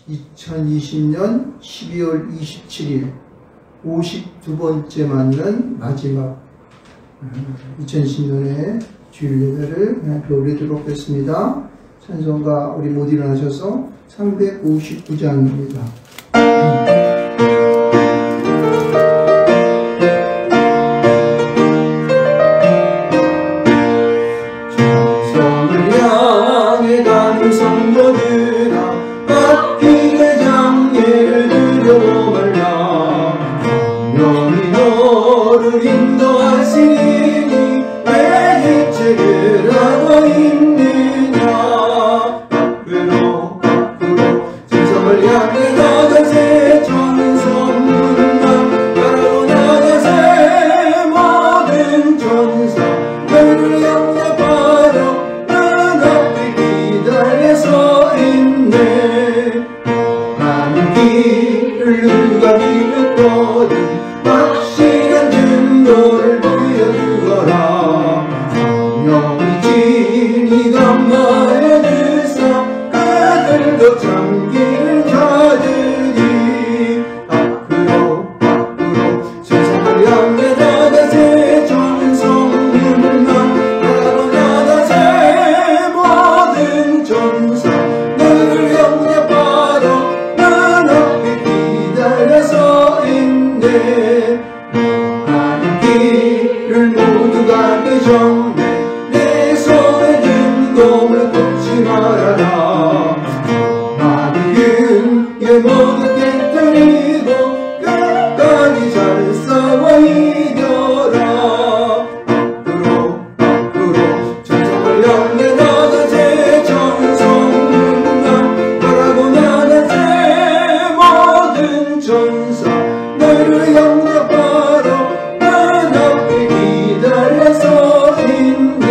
2020년 12월 27일 52번째 맞는 마지막 2010년의 주일 예배를 드리도록 하겠습니다. 찬송가 우리 모두 일어나셔서 359장입니다. 찬송을 향해 가는 성도들아, 악기의 장례를 두려워 말라. 영이 너를 인도하시니 왜 해체를 하고 있느냐. 밖으로 찬송을 향해 나가세. 전선 문만 바라고 나가세. 모든 전사 너를 영접하러 문 앞에 기다려 서 있네. 많은 길을 누가 비웃거든 확실한 증거를 보여주거라. 성령이 진이 감마여 주사 그들도 참기를 찾으리. 밖으로 세상을 향해 나가세. 전성문만 바라고 나가세. 모든 전사 너를 영접하러 문 앞에 기다려 서 있네. 가는 길을 모두 가기 전에 내 손에 든 검을 꽂지 말아라. 마귀의 모두 깨뜨리고 끝까지 잘 싸워 이겨라. 밖으로 전성을 향해 나가세. 전성문만 바라고 나가세. 모든 전사 너를 영접하러 문 앞에 기다려 서 있네.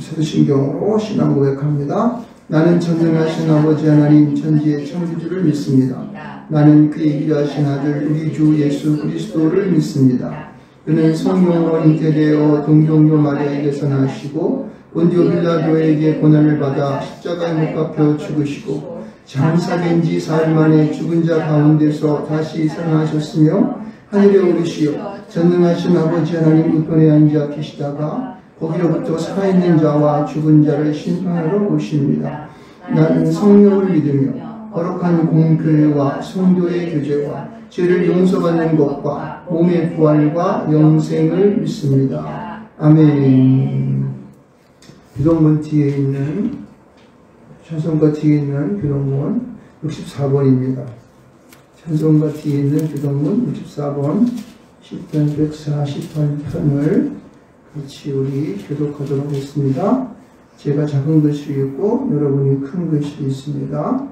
사도신경으로 신앙 고백합니다. 나는 전능하신 아버지 하나님 천지의 창조주를 믿습니다. 나는 그의 일하신 아들 우리 주 예수 그리스도를 믿습니다. 그는 성령으로 잉태되어 동정녀 마리아에게서 나시고 본디오 빌라도에게 고난을 받아 십자가에 못 박혀 죽으시고 장사된 지 사흘 만에 죽은 자 가운데서 다시 살아나셨으며 하늘에 오르시어 전능하신 아버지 하나님 우편에 앉아 계시다가 거기로부터 살아있는 자와 죽은 자를 심판하러 오십니다. 나는 성령을 믿으며 거룩한 공교회와 성도의 교제와 죄를 용서받는 것과 몸의 부활과 영생을 믿습니다. 아멘. 기도문 뒤에 있는 찬송가 뒤에 있는 교동문 64번입니다. 찬송가 뒤에 있는 교동문 64번 10편 148편을 같이 우리 교독하도록 하겠습니다. 제가 작은 글씨를 읽고 여러분이 큰 글씨를 읽습니다.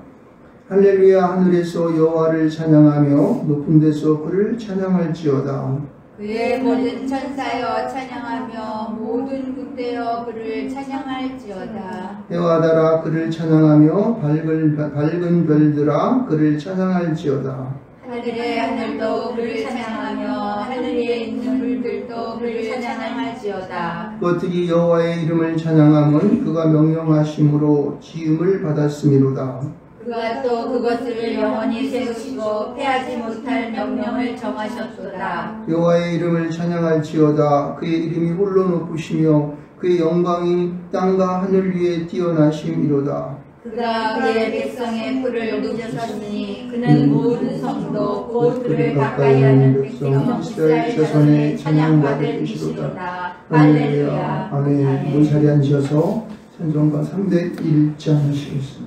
할렐루야. 하늘에서 여호와를 찬양하며 높은 데서 그를 찬양할지어다. 그의 모든 천사여 찬양하며 모든 군대여 그를 찬양할지어다. 해와 달아 그를 찬양하며 밝은 별들아 그를 찬양할지어다. 하늘의 하늘도 그를 찬양하며 하늘에 있는 물들도 그를 찬양할지어다. 그것들이 여호와의 이름을 찬양함은 그가 명령하심으로 지음을 받았음이로다. 그가 또 그것을 영원히 세우시고 패하지 못할 명령을 정하셨도다. 여호와의 이름을 찬양할지어다. 그의 이름이 홀로 높으시며 그의 영광이 땅과 하늘 위에 뛰어나심이로다. 그가 그의 백성의 뿔을 높여섰으니 그는 모든 성도 곧 그를 가까이 하는 백성 이스라엘 자손의 찬양받을 이시로다. 할렐루야. 아멘. 문 자리에 앉으셔서 찬송가 301장 하시겠습니다.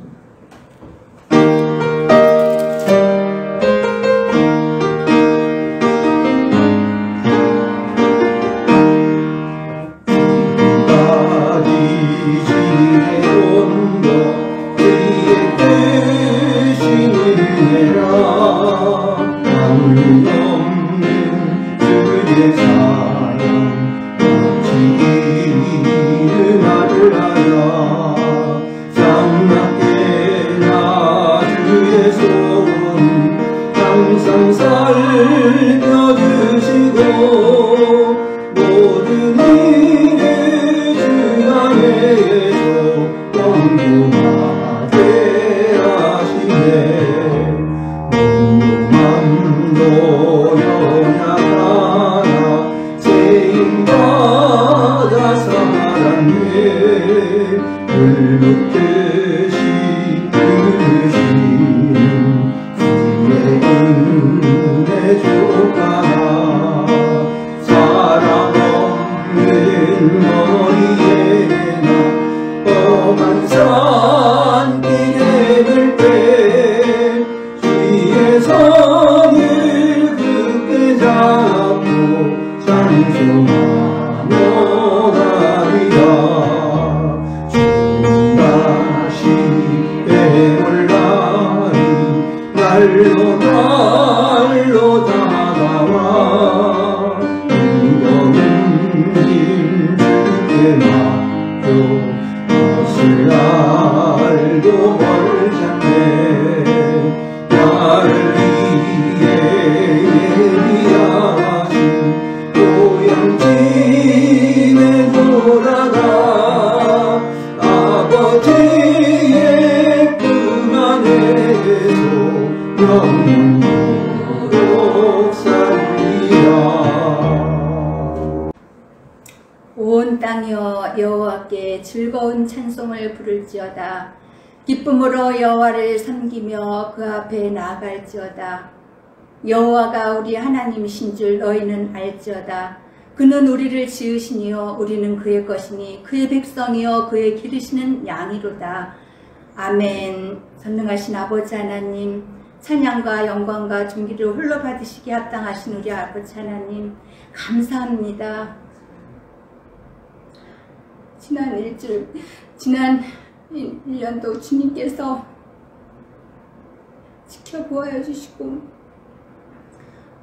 이름 아들 하라 장막에 뜻이 이루시는 주의 은혜 주가라. 사랑 없는 머리에나 험한 산길을 때 주의 손을 굳게 잡고 찬송하며 가리라. 주가 십배 올라리 날로 날로 다가와 무거운 짐 주께 맡겨 것을 알고 벌잡네. 나를 위해 예비하신 고향집에 돌아가 아버지의 품 안에서 영원토록 살리라. 온 땅이여 여호와께 즐거운 찬송을 부를지어다. 기쁨으로 여호와를 섬기며 그 앞에 나아갈지어다. 여호와가 우리 하나님이신 줄 너희는 알지어다. 그는 우리를 지으시니요 우리는 그의 것이니 그의 백성이요 그의 기르시는 양이로다. 아멘. 전능하신 아버지 하나님, 찬양과 영광과 존귀를 홀로 받으시기에 합당하신 우리 아버지 하나님 감사합니다. 지난 1년도 주님께서 지켜보아 주시고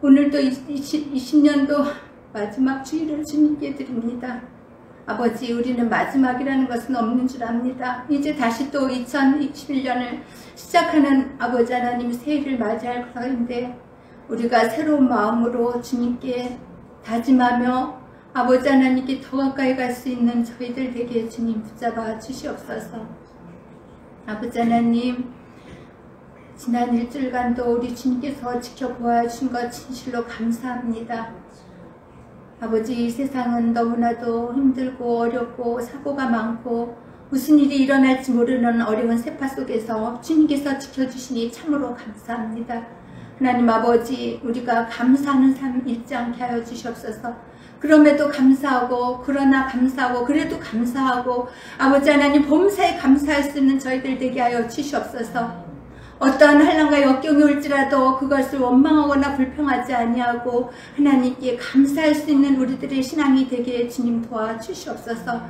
오늘도 20년도 마지막 주일을 주님께 드립니다. 아버지, 우리는 마지막이라는 것은 없는 줄 압니다. 이제 다시 또 2021년을 시작하는 아버지 하나님 새해를 맞이할 것인데 우리가 새로운 마음으로 주님께 다짐하며 아버지 하나님께 더 가까이 갈 수 있는 저희들 되게 주님 붙잡아 주시옵소서. 아버지 하나님, 지난 일주일간도 우리 주님께서 지켜보아 주신 것 진실로 감사합니다. 아버지, 이 세상은 너무나도 힘들고 어렵고 사고가 많고 무슨 일이 일어날지 모르는 어려운 세파 속에서 주님께서 지켜주시니 참으로 감사합니다. 하나님 아버지, 우리가 감사하는 삶 잃지 않게 하여 주시옵소서. 그럼에도 감사하고 그러나 감사하고 그래도 감사하고 아버지 하나님 범사에 감사할 수 있는 저희들 되게 하여 주시옵소서. 어떠한 환난과 역경이 올지라도 그것을 원망하거나 불평하지 아니하고 하나님께 감사할 수 있는 우리들의 신앙이 되게 주님 도와주시옵소서.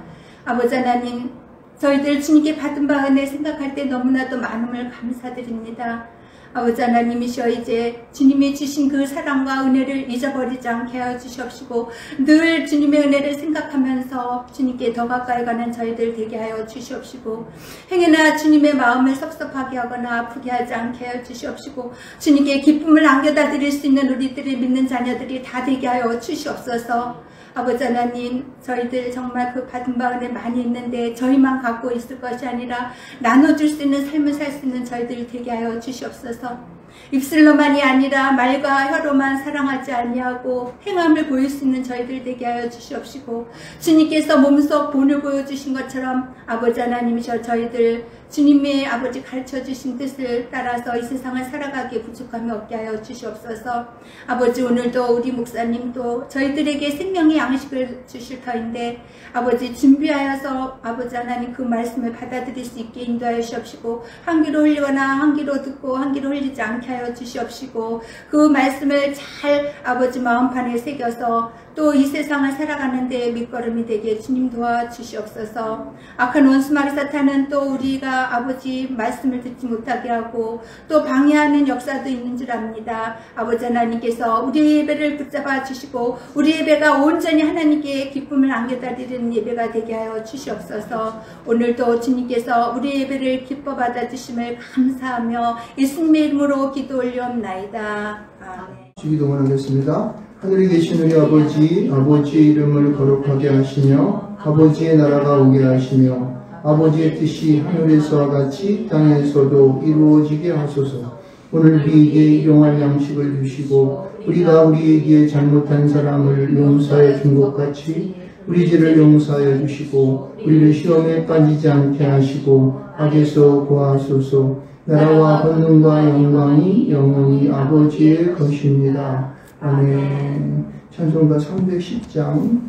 아버지 하나님, 저희들 주님께 받은 바 은혜 생각할 때 너무나도 많음을 감사드립니다. 아버지 하나님이시여, 이제 주님이 주신 그 사랑과 은혜를 잊어버리지 않게 하여 주시옵시고 늘 주님의 은혜를 생각하면서 주님께 더 가까이 가는 저희들 되게 하여 주시옵시고 행여나 주님의 마음을 섭섭하게 하거나 아프게 하지 않게 하여 주시옵시고 주님께 기쁨을 안겨다 드릴 수 있는 우리들의 믿는 자녀들이 다 되게 하여 주시옵소서. 아버지 하나님, 저희들 정말 그 받은 바 은혜 많이 있는데 저희만 갖고 있을 것이 아니라 나눠줄 수 있는 삶을 살 수 있는 저희들 되게 하여 주시옵소서. 입술로만이 아니라 말과 혀로만 사랑하지 아니하고 행함을 보일 수 있는 저희들 되게 하여 주시옵시고 주님께서 몸속 본을 보여주신 것처럼 아버지 하나님이셔 저희들 주님의 아버지 가르쳐주신 뜻을 따라서 이 세상을 살아가기에 부족함이 없게 하여 주시옵소서. 아버지, 오늘도 우리 목사님도 저희들에게 생명의 양식을 주실 터인데 아버지 준비하여서 아버지 하나님 그 말씀을 받아들일 수 있게 인도하여 주시옵시고 한 귀로 흘리거나 한 귀로 듣고 한 귀로 흘리지 않게 하여 주시옵시고 그 말씀을 잘 아버지 마음판에 새겨서 또 이 세상을 살아가는 데 밑거름이 되게 주님 도와주시옵소서. 악한 원수마귀 사탄은 또 우리가 아버지 말씀을 듣지 못하게 하고 또 방해하는 역사도 있는 줄 압니다. 아버지 하나님께서 우리 예배를 붙잡아 주시고 우리 예배가 온전히 하나님께 기쁨을 안겨다 드리는 예배가 되게 하여 주시옵소서. 오늘도 주님께서 우리 예배를 기뻐 받아 주심을 감사하며 예수님의 이름으로 기도 올려옵나이다. 아멘. 기도하겠습니다. 하늘에 계신 우리 아버지, 아버지의 이름을 거룩하게 하시며 아버지의 나라가 오게 하시며 아버지의 뜻이 하늘에서와 같이 땅에서도 이루어지게 하소서. 오늘 우리에게 일용할 양식을 주시고 우리가 우리에게 잘못한 사람을 용서해 준 것 같이 우리 죄를 용서하여 주시고 우리를 시험에 빠지지 않게 하시고 악에서 구하소서. 나라와 권능과 영광이 영원히 아버지의 것입니다. 아멘. 찬송가 310장.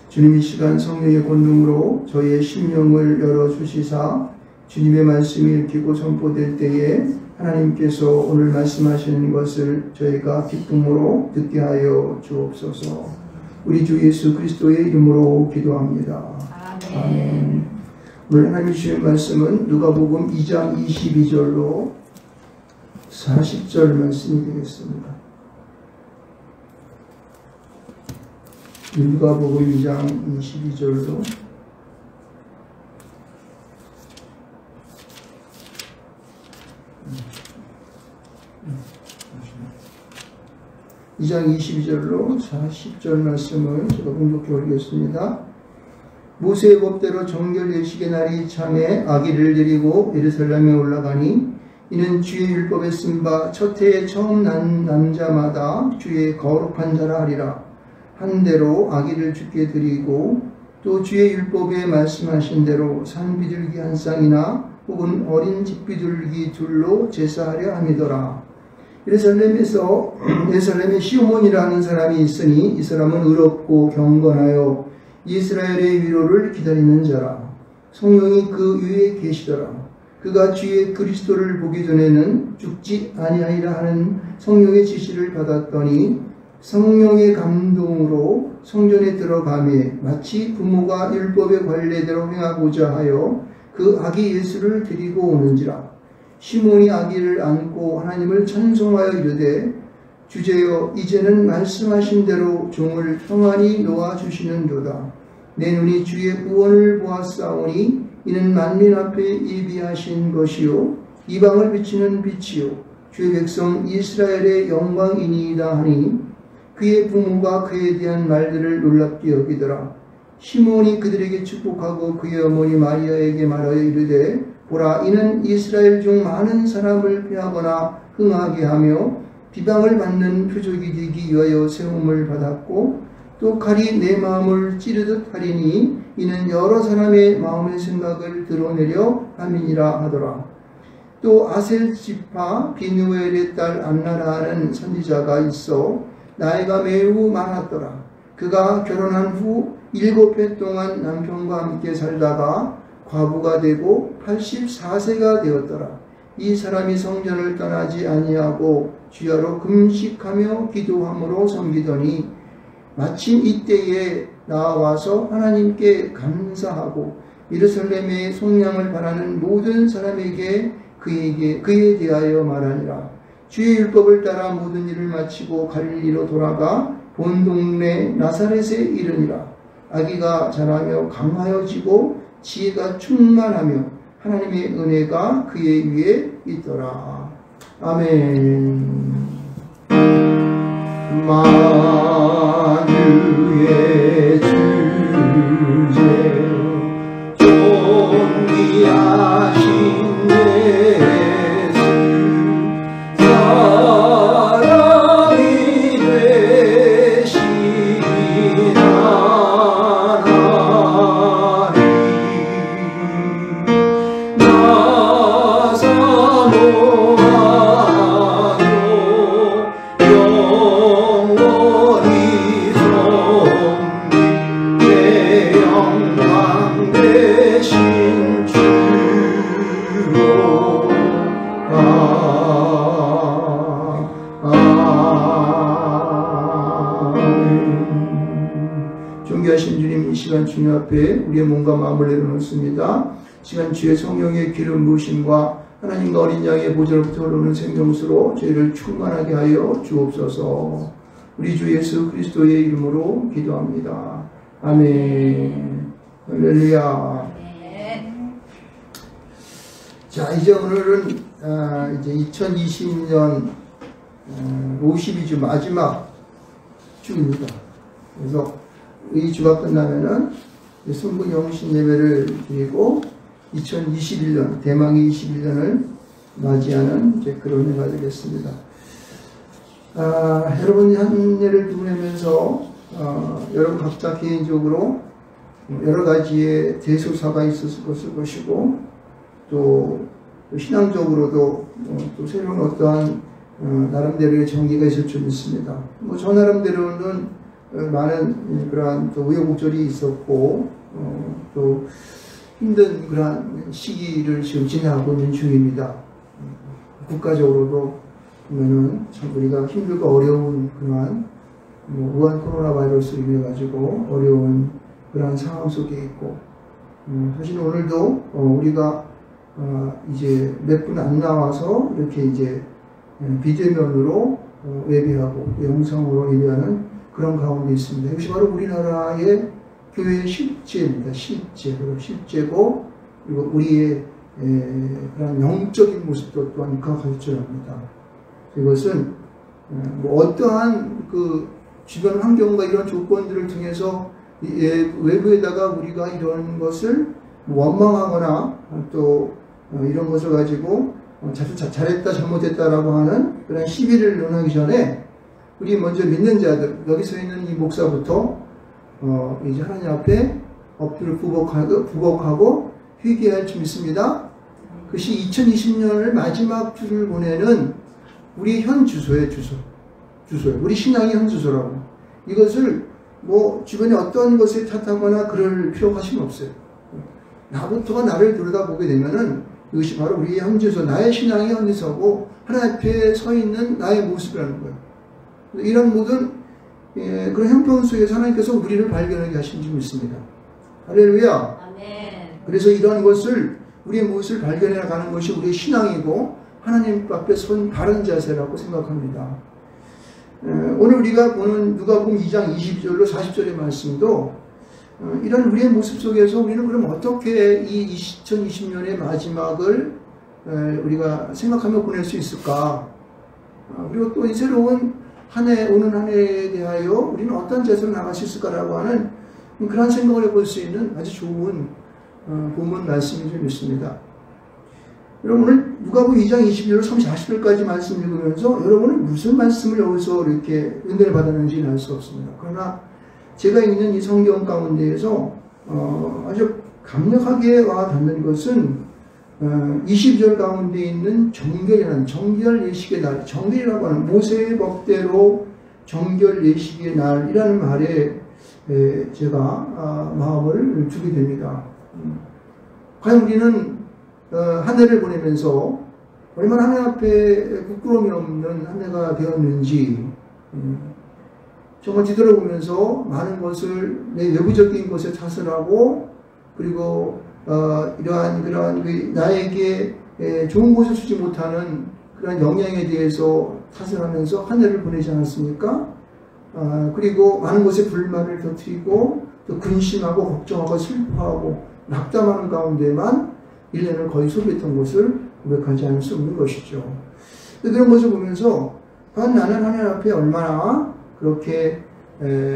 주님 이 시간 성령의 권능으로 저희의 심령을 열어주시사 주님의 말씀이 읽히고 선포될 때에 하나님께서 오늘 말씀하시는 것을 저희가 기쁨으로 듣게 하여 주옵소서. 우리 주 예수 그리스도의 이름으로 기도합니다. 아멘. 오늘 하나님 주신 말씀은 누가복음 2장 22절로 40절 말씀이 되겠습니다. 누가복음 2장 22절로 2장 22절로 40절 말씀을 제가 공독해 올리겠습니다. 모세의 법대로 정결 예식의 날이 참에 아기를 데리고 예루살렘에 올라가니 이는 주의 율법에 쓴 바 첫 해에 처음 난 남자마다 주의 거룩한 자라 하리라. 한 대로 아기를 주께 드리고 또 주의 율법에 말씀하신 대로 산비둘기 한 쌍이나 혹은 어린 집비둘기 둘로 제사하려 함이더라. 예루살렘에 시므온이라는 사람이 있으니 이 사람은 의롭고 경건하여 이스라엘의 위로를 기다리는 자라. 성령이 그 위에 계시더라. 그가 주의 그리스도를 보기 전에는 죽지 아니하리라 하는 성령의 지시를 받았더니 성령의 감동으로 성전에 들어가매 마치 부모가 율법의 관례대로 행하고자 하여 그 아기 예수를 데리고 오는지라. 시몬이 아기를 안고 하나님을 찬송하여 이르되 주제여 이제는 말씀하신 대로 종을 평안히 놓아주시는도다. 내 눈이 주의 구원을 보았사오니 이는 만민 앞에 예비하신 것이요 이방을 비치는 빛이요 주의 백성 이스라엘의 영광이니이다 하니 그의 부모가 그에 대한 말들을 놀랍게 여기더라. 시몬이 그들에게 축복하고 그의 어머니 마리아에게 말하여 이르되 보라 이는 이스라엘 중 많은 사람을 피하거나 흥하게 하며 비방을 받는 표적이 되기 위하여 세움을 받았고 또 칼이 내 마음을 찌르듯 하리니 이는 여러 사람의 마음의 생각을 드러내려 함이니라 하더라. 또 아셀 지파 비누엘의 딸 안나라는 선지자가 있어 나이가 매우 많았더라. 그가 결혼한 후 7해 동안 남편과 함께 살다가 과부가 되고 84세가 되었더라. 이 사람이 성전을 떠나지 아니하고 주야로 금식하며 기도함으로 섬기더니 마침 이때에 나와서 하나님께 감사하고 예루살렘의 속량을 바라는 모든 사람에게 그에 대하여 말하니라. 주의 율법을 따라 모든 일을 마치고 갈릴리로 돌아가 본 동네 나사렛에 이르니라. 아기가 자라며 강하여지고 지혜가 충만하며 하나님의 은혜가 그의 위에 있더라. 아멘. 만유의 주제 존귀하신 예수 사랑이 되신 하나님 나사모하도 영원히 섬긴 내 영광 되신 주로 존귀하신 주님, 이 시간 주님 앞에 우리의 몸과 마음을 내려놓습니다. 시간 주의 성령의 기름 부으심과 하나님과 어린 양의 보좌로부터 흐르는 생명수로 저희를 충만하게 하여 주옵소서. 우리 주 예수 그리스도의 이름으로 기도합니다. 아멘. 할렐루야. 자, 이제 오늘은 이제 2020년 52주 마지막 주입니다. 그래서 이 주가 끝나면은 순부 영신 예배를 드리고 2021년 대망의 21년을 맞이하는 이제 그런 해가 되겠습니다. 여러분이 한 해를 보내면서 여러분 각자 개인적으로 여러 가지의 대소사가 있었을 것이고 또 신앙적으로도 또 새로운 어떠한 나름대로의 정의가 있을 줄 믿습니다. 뭐 저 나름대로는 많은 그러한 또 우여곡절이 있었고 또 힘든 그러한 시기를 지금 지나고 있는 중입니다. 국가적으로도 보면은 참 우리가 힘들고 어려운 그러한 우한 코로나 바이러스로 인해 가지고 어려운 그러한 상황 속에 있고 사실 오늘도 우리가 이제 몇 분 안 나와서 이렇게 이제 비대면으로 예배하고 영상으로 예배하는 그런 가운데 있습니다. 이것이 바로 우리나라의 교회의 실제입니다. 실제고 그리고 우리의 그런 영적인 모습도 또한 가르쳐합니다. 이것은 뭐 어떠한 그 주변 환경과 이런 조건들을 통해서 외부에다가 우리가 이런 것을 원망하거나 또 이런 것을 가지고 잘했다 잘못했다라고 하는 그런 시비를 논하기 전에 우리 먼저 믿는 자들, 여기 서 있는 이 목사부터 이제 하나님 앞에 엎드려 부복하고 회개할 줄 믿습니다. 그것이 2020년을 마지막 주를 보내는 우리 현 주소예요. 주소예요. 우리 신앙의 현 주소라고. 이것을 뭐 주변에 어떤 것에 탓하거나 그럴 필요가 하심 없어요. 나부터가 나를 들여다보게 되면은 이것이 바로 우리의 현 주소, 나의 신앙의 현 주소고 하나님 앞에 서 있는 나의 모습이라는 거예요. 이런 모든 그런 형편 속에서 하나님께서 우리를 발견하게 하신 줄 믿습니다. 할렐루야. 아멘. 그래서 이러한 것을 우리의 무엇을 발견해 나가는 것이 우리의 신앙이고 하나님 앞에 선 바른 자세라고 생각합니다. 오늘 우리가 보는 누가복음 2장 22절로 40절의 말씀도 이런 우리의 모습 속에서 우리는 그럼 어떻게 이 2020년의 마지막을 우리가 생각하며 보낼 수 있을까? 그리고 또 이 새로운 오는 한 해에 대하여 우리는 어떤 자세로 나갈 수 있을까라고 하는 그런 생각을 해볼 수 있는 아주 좋은 본문 말씀인 줄 믿습니다. 여러분 오늘 누가복음 2장 22절 40절까지 말씀 읽으면서 여러분은 무슨 말씀을 여기서 이렇게 은혜를 받았는지는 알 수 없습니다. 그러나 제가 읽는 이 성경 가운데에서 아주 강력하게 와 닿는 것은 22절 가운데 있는 정결 예식의 날, 정결이라고 하는 모세의 법대로 정결 예식의 날이라는 말에 제가 마음을 두게 됩니다. 과연 우리는 한 해를 보내면서 얼마나 하나님 앞에 부끄러움이 없는 한 해가 되었는지 정말 뒤돌아보면서 많은 것을 내 외부적인 것에 탓을 그리고 그러한 나에게 좋은 곳을 주지 못하는 그런 영향에 대해서 탓을 하면서 한 해를 보내지 않았습니까? 그리고 많은 것에 불만을 터뜨리고 또 근심하고 걱정하고 슬퍼하고 낙담하는 가운데만 1년을 거의 소비했던 것을 고백하지 않을 수 없는 것이죠. 그런 것을 보면서 과연 나는 하나님 앞에 얼마나 그렇게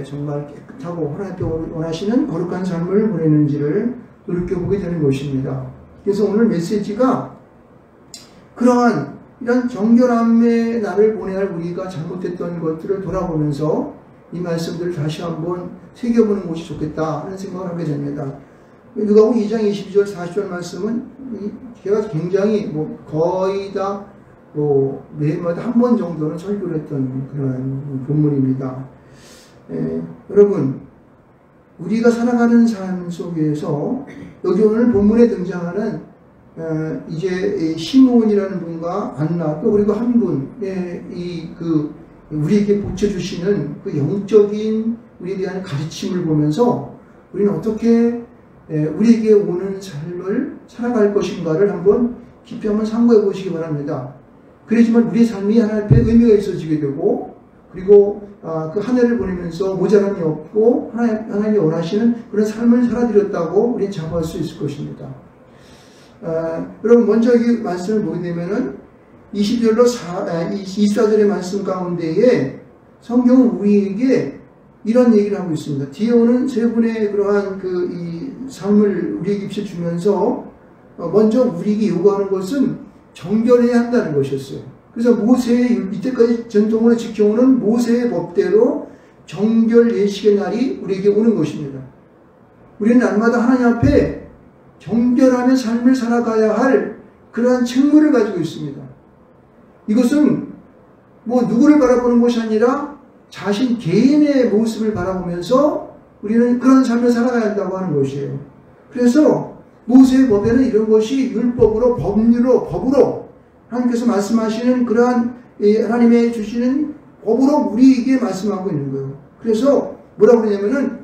정말 깨끗하고 하나님 앞에 원하시는 거룩한 삶을 보내는지를 돌이켜보게 되는 것입니다. 그래서 오늘 메시지가 그러한 이런 정결함의 날을 보내야 할 우리가 잘못했던 것들을 돌아보면서 이 말씀들을 다시 한번 새겨보는 것이 좋겠다 하는 생각을 하게 됩니다. 누가복음 2장 22절 40절 말씀은 제가 굉장히 거의 다 매해마다 한 번 정도는 설교를 했던 그런 본문입니다. 여러분 우리가 살아가는 삶 속에서 여기 오늘 본문에 등장하는 이제 시므온이라는 분과 안나 또 그리고 한 분의 우리에게 보쳐주시는 그 영적인 우리에 대한 가르침을 보면서 우리는 어떻게 우리에게 오는 삶을 살아갈 것인가를 한번 깊이 한번 상고해 보시기 바랍니다. 그렇지만 우리의 삶이 하나님 앞에 의미가 있어지게 되고 그리고 그 한 해를 보내면서 모자람이 없고 하나님이 원하시는 그런 삶을 살아드렸다고 우리는 자부할 수 있을 것입니다. 여러분 먼저 이 말씀을 보게 되면은 20절로 24절의 말씀 가운데에 성경은 우리에게 이런 얘기를 하고 있습니다. 뒤에 오는 세 분의 그러한 이 삶을 우리에게 비춰주면서 먼저 우리에게 요구하는 것은 정결해야 한다는 것이었어요. 그래서 모세의 이때까지 전통으로 지켜오는 모세의 법대로 정결 예식의 날이 우리에게 오는 것입니다. 우리는 날마다 하나님 앞에 정결함의 삶을 살아가야 할 그러한 책무를 가지고 있습니다. 이것은 누구를 바라보는 것이 아니라 자신 개인의 모습을 바라보면서 우리는 그런 삶을 살아가야 한다고 하는 것이에요. 그래서 모세의 법에는 이런 것이 율법으로 법으로 하나님께서 말씀하시는 그러한 하나님의 주시는 법으로 우리에게 말씀하고 있는 거예요. 그래서 뭐라고 그러냐면은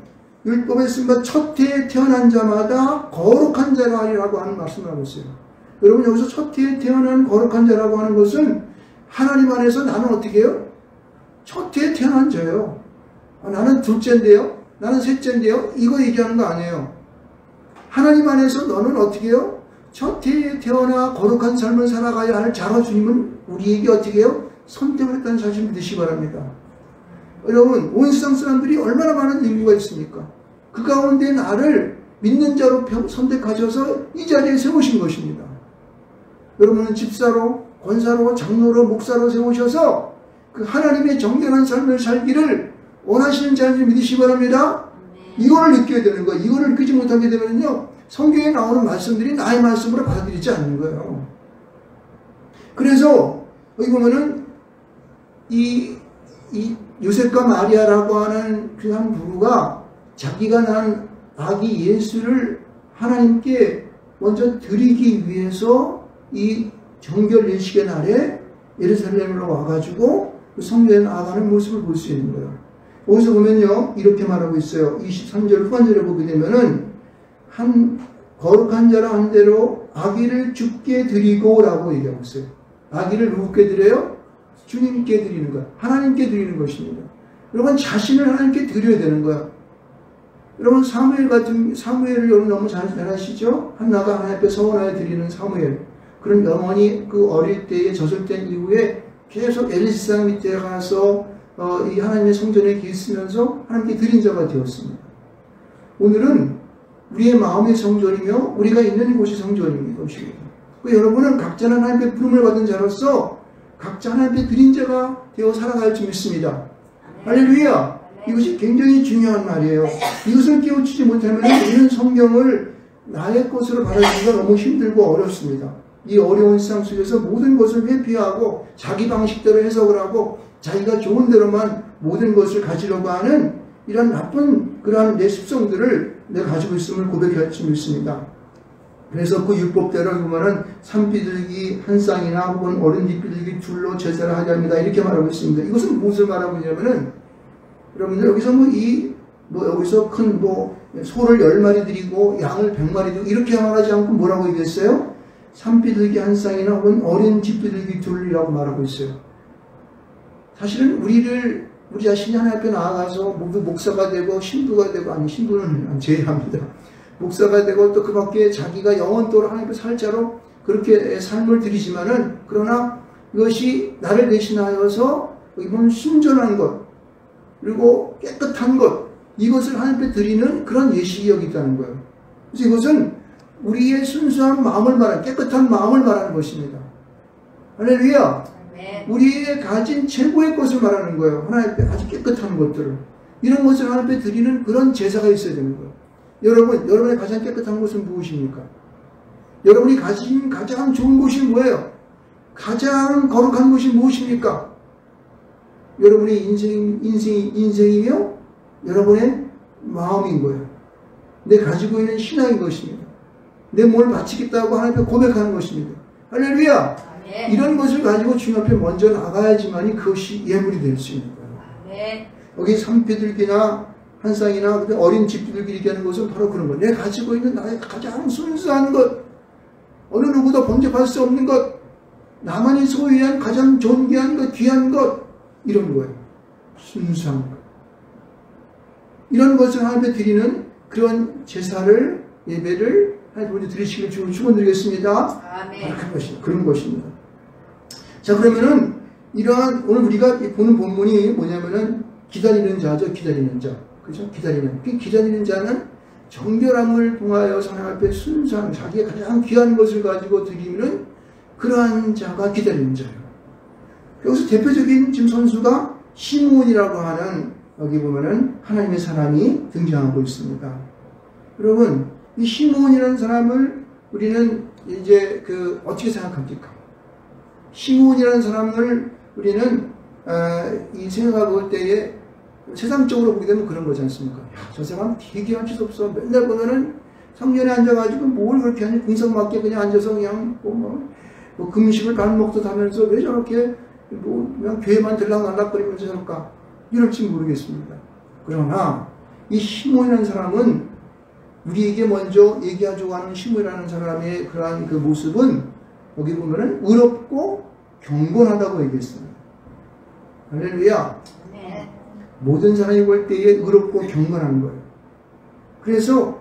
율법에 쓴 바 첫 해에 태어난 자마다 거룩한 자라 하리라고 하는 말씀을 하고 있어요. 여러분 여기서 첫 해에 태어난 거룩한 자라고 하는 것은 하나님 안에서 나는 어떻게 해요? 첫 해에 태어난 자예요. 나는 둘째인데요. 나는 셋째인데요. 이거 얘기하는 거 아니에요. 하나님 안에서 너는 어떻게 해요? 첫 해에 태어나 거룩한 삶을 살아가야 할 자로 주님은 우리에게 어떻게 해요? 선택을 했다는 사실을 믿으시기 바랍니다. 여러분 온 세상 사람들이 얼마나 많은 인구가 있습니까? 그 가운데 나를 믿는 자로 선택하셔서 이 자리에 세우신 것입니다. 여러분은 집사로, 권사로, 장로로, 목사로 세우셔서 그 하나님의 정결한 삶을 살기를 원하시는 자를 믿으시기 바랍니다. 이거를 느껴야 되는 거예요. 이거를 느끼지 못하게 되면요 성경에 나오는 말씀들이 나의 말씀으로 받아들이지 않는 거예요. 그래서 여기 보면은 이 요셉과 마리아라고 하는 그 한 부부가 자기가 낳은 아기 예수를 하나님께 먼저 드리기 위해서 이 정결 예식의 날에 예루살렘으로 와가지고 성전에 나아가는 모습을 볼 수 있는 거예요. 어디서 보면요, 이렇게 말하고 있어요. 23절 후반절에 보게 되면은, 한 거룩한 자라 한 대로 아기를 주께 드리고 라고 얘기하고 있어요. 아기를 누구께 드려요? 주님께 드리는 거야. 하나님께 드리는 것입니다. 여러분, 자신을 하나님께 드려야 되는 거야. 여러분, 사무엘을 여러분 너무 잘 아시죠? 한나가 하나님 앞에 서원하여 드리는 사무엘. 그런 영혼이 그 어릴 때에 젖을된 이후에 계속 엘리사 밑에 가서 이 하나님의 성전에 계시면서 하나님께 드린 자가 되었습니다. 오늘은 우리의 마음의 성전이며 우리가 있는 곳이 성전입니다. 여러분은 각자는 하나님의 부름을 받은 자로서 각자 하나님께 드린 자가 되어 살아갈 줄 믿습니다. 할렐루야! 이것이 굉장히 중요한 말이에요. 이것을 깨우치지 못하면 우리는 성경을 나의 것으로 받아들이기가 너무 힘들고 어렵습니다. 이 어려운 세상 속에서 모든 것을 회피하고 자기 방식대로 해석을 하고 자기가 좋은 대로만 모든 것을 가지려고 하는 이런 나쁜 그러한 내 습성들을 내가 가지고 있음을 고백할 수 있습니다. 그래서 그 율법대로 보면은 산비둘기 한 쌍이나 혹은 어린지 비둘기 둘로 제사를 하게 합니다. 이렇게 말하고 있습니다. 이것은 무엇을 말하고 있냐면은 여러분들 여기서 여기서 큰 소를 10마리 드리고 양을 100마리 드리고 이렇게 말하지 않고 뭐라고 얘기했어요? 산비둘기 한 쌍이나 혹은 어린 집비둘기 둘이라고 말하고 있어요. 사실은 우리 자신이 하나님 앞에 나아가서 모두 목사가 되고 신부가 되고, 아니 신부는 제외합니다. 목사가 되고 또 그 밖에 자기가 영원토록 하나님 앞에 살 자로 그렇게 삶을 드리지만은, 그러나 이것이 나를 대신하여서 이번 순전한 것 그리고 깨끗한 것, 이것을 하나님 앞에 드리는 그런 예식이 여기 있다는 거예요. 그래서 이것은 우리의 순수한 마음을 말하는, 깨끗한 마음을 말하는 것입니다. 할렐루야! 우리의 가진 최고의 것을 말하는 거예요. 하나님 앞에 아주 깨끗한 것들을. 이런 것을 하나님 앞에 드리는 그런 제사가 있어야 되는 거예요. 여러분의 가장 깨끗한 것은 무엇입니까? 여러분이 가진 가장 좋은 것이 뭐예요? 가장 거룩한 것이 무엇입니까? 여러분의 인생이며 여러분의 마음인 거예요. 내 가지고 있는 신앙인 것입니다. 내 몸을 바치겠다고 하나님 앞에 고백하는 것입니다. 할렐루야! 이런 것을 가지고 주님 앞에 먼저 나가야지만이 그것이 예물이 될 수 있는 거예요. 여기 산비둘기나 한 쌍이나 어린 집비둘기 이렇게 하는 것은 바로 그런 거예요. 내가 가지고 있는 나의 가장 순수한 것, 어느 누구도 범접할 수 없는 것, 나만이 소유한 가장 존귀한 것, 귀한 것, 이런 거예요. 순수한 것. 이런 것을 하나님께 드리는 그런 제사를, 예배를 하나님께 드리시길 주로 축원드리겠습니다. 그런 것입니다. 자, 그러면은 이러한 오늘 우리가 보는 본문이 뭐냐면은 기다리는 자죠. 기다리는 자. 그죠? 기다리는 자는 정결함을 통하여 하나님 앞에 순수한 자기의 가장 귀한 것을 가지고 드리는 그러한 자가 기다리는 자예요. 여기서 대표적인 지금 선수가 시므온이라고 하는, 여기 보면은 하나님의 사람이 등장하고 있습니다. 여러분, 이 시므온이라는 사람을 우리는 이제 어떻게 생각합니까? 시므온이라는 사람을 우리는 이 생각해 볼 때에 세상적으로 보게 되면 그런 거지 않습니까? 야, 저 사람 되게 할 수 없어. 맨날 보면은 성전에 앉아가지고 뭘 그렇게 하니, 궁성맞게 그냥 앉아서 그냥 금식을 반목도 하면서 왜 저렇게 그냥 교회만 들락날락거리면서 저럴까? 이럴지 모르겠습니다. 그러나 이 시므온이라는 사람은 우리에게 먼저 얘기하자고 하는 시므온이라는 사람의 그러한 그 모습은 여기 보면은 의롭고 경건하다고 얘기했습니다. 할렐루야. 모든 사람이 볼 때에 의롭고 경건한 거예요. 그래서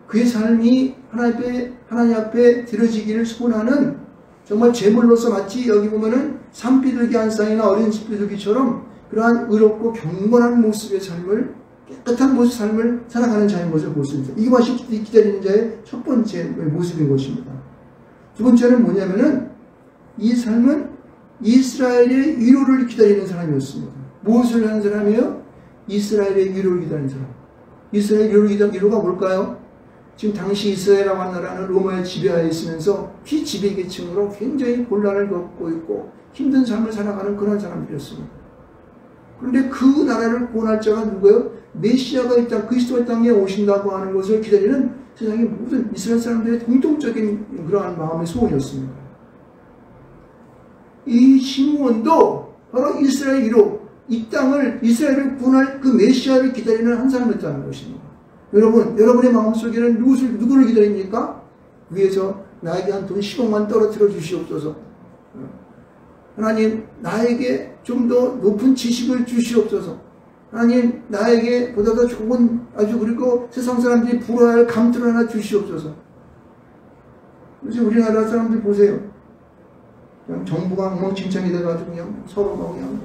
그의 삶이 하나님 앞에 드려지기를 소원하는, 정말 제물로서 마치 여기 보면은 산비둘기 한 쌍이나 어린 집비둘기처럼 그러한 의롭고 경건한 모습의 삶을, 깨끗한 모습의 삶을 살아가는 자의 모습을 볼 수 있습니다. 이것이 기다리는 자의 첫 번째 모습인 것입니다. 두 번째는 뭐냐면은 이 삶은 이스라엘의 위로를 기다리는 사람이었습니다. 무엇을 하는 사람이에요? 이스라엘의 위로를 기다리는 사람. 이스라엘의 위로를 기다리는 위로가 뭘까요? 지금 당시 이스라엘이라고 하는 나라는 로마의 지배하에 있으면서 피지배계층으로 굉장히 곤란을 겪고 있고 힘든 삶을 살아가는 그런 사람들이었습니다. 그런데 그 나라를 구원할 자가 누구예요? 메시아가 이 땅, 그리스도의 땅에 오신다고 하는 것을 기다리는 세상의 모든 이스라엘 사람들의 공통적인 그러한 마음의 소원이었습니다. 이 시므온도 바로 이스라엘 위로, 이 땅을 이스라엘을 구원할 그 메시아를 기다리는 한 사람이었다는 것입니다. 여러분의 마음속에는 누구를 기다립니까? 위에서 나에게 한 돈 10억만 떨어뜨려 주시옵소서. 하나님, 나에게 좀 더 높은 지식을 주시옵소서. 하나님, 나에게 보다 더 좋은 그리고 세상 사람들이 부러워할 감투를 하나 주시옵소서. 요즘 우리나라 사람들 보세요. 그냥 정부가 엉망진창이 돼가지고 그냥 서로 그냥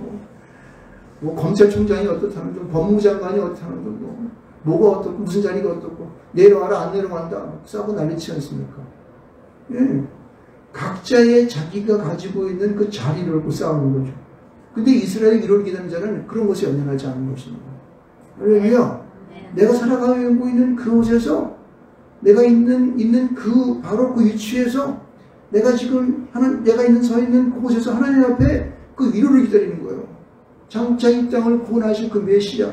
뭐 검찰총장이 어떻다는 둥, 법무장관이 어떻다는 둥, 뭐가 어떻고 무슨 자리가 어떻고 내려와라 안 내려간다 싸고 난리치지 않습니까? 예. 각자의 자기가 가지고 있는 그 자리를 놓고 싸우는 거죠. 근데 이스라엘 이를 기다리는 자는 그런 것에 연연하지 않는 것입니다. 할렐루야. 내가 살아가고 있는 그곳에서 내가 있는 그 바로 그 위치에서 내가 서 있는 그곳에서 하나님 앞에 그 위로를 기다리는 거예요. 장차 이 땅을 구원하실 그 메시아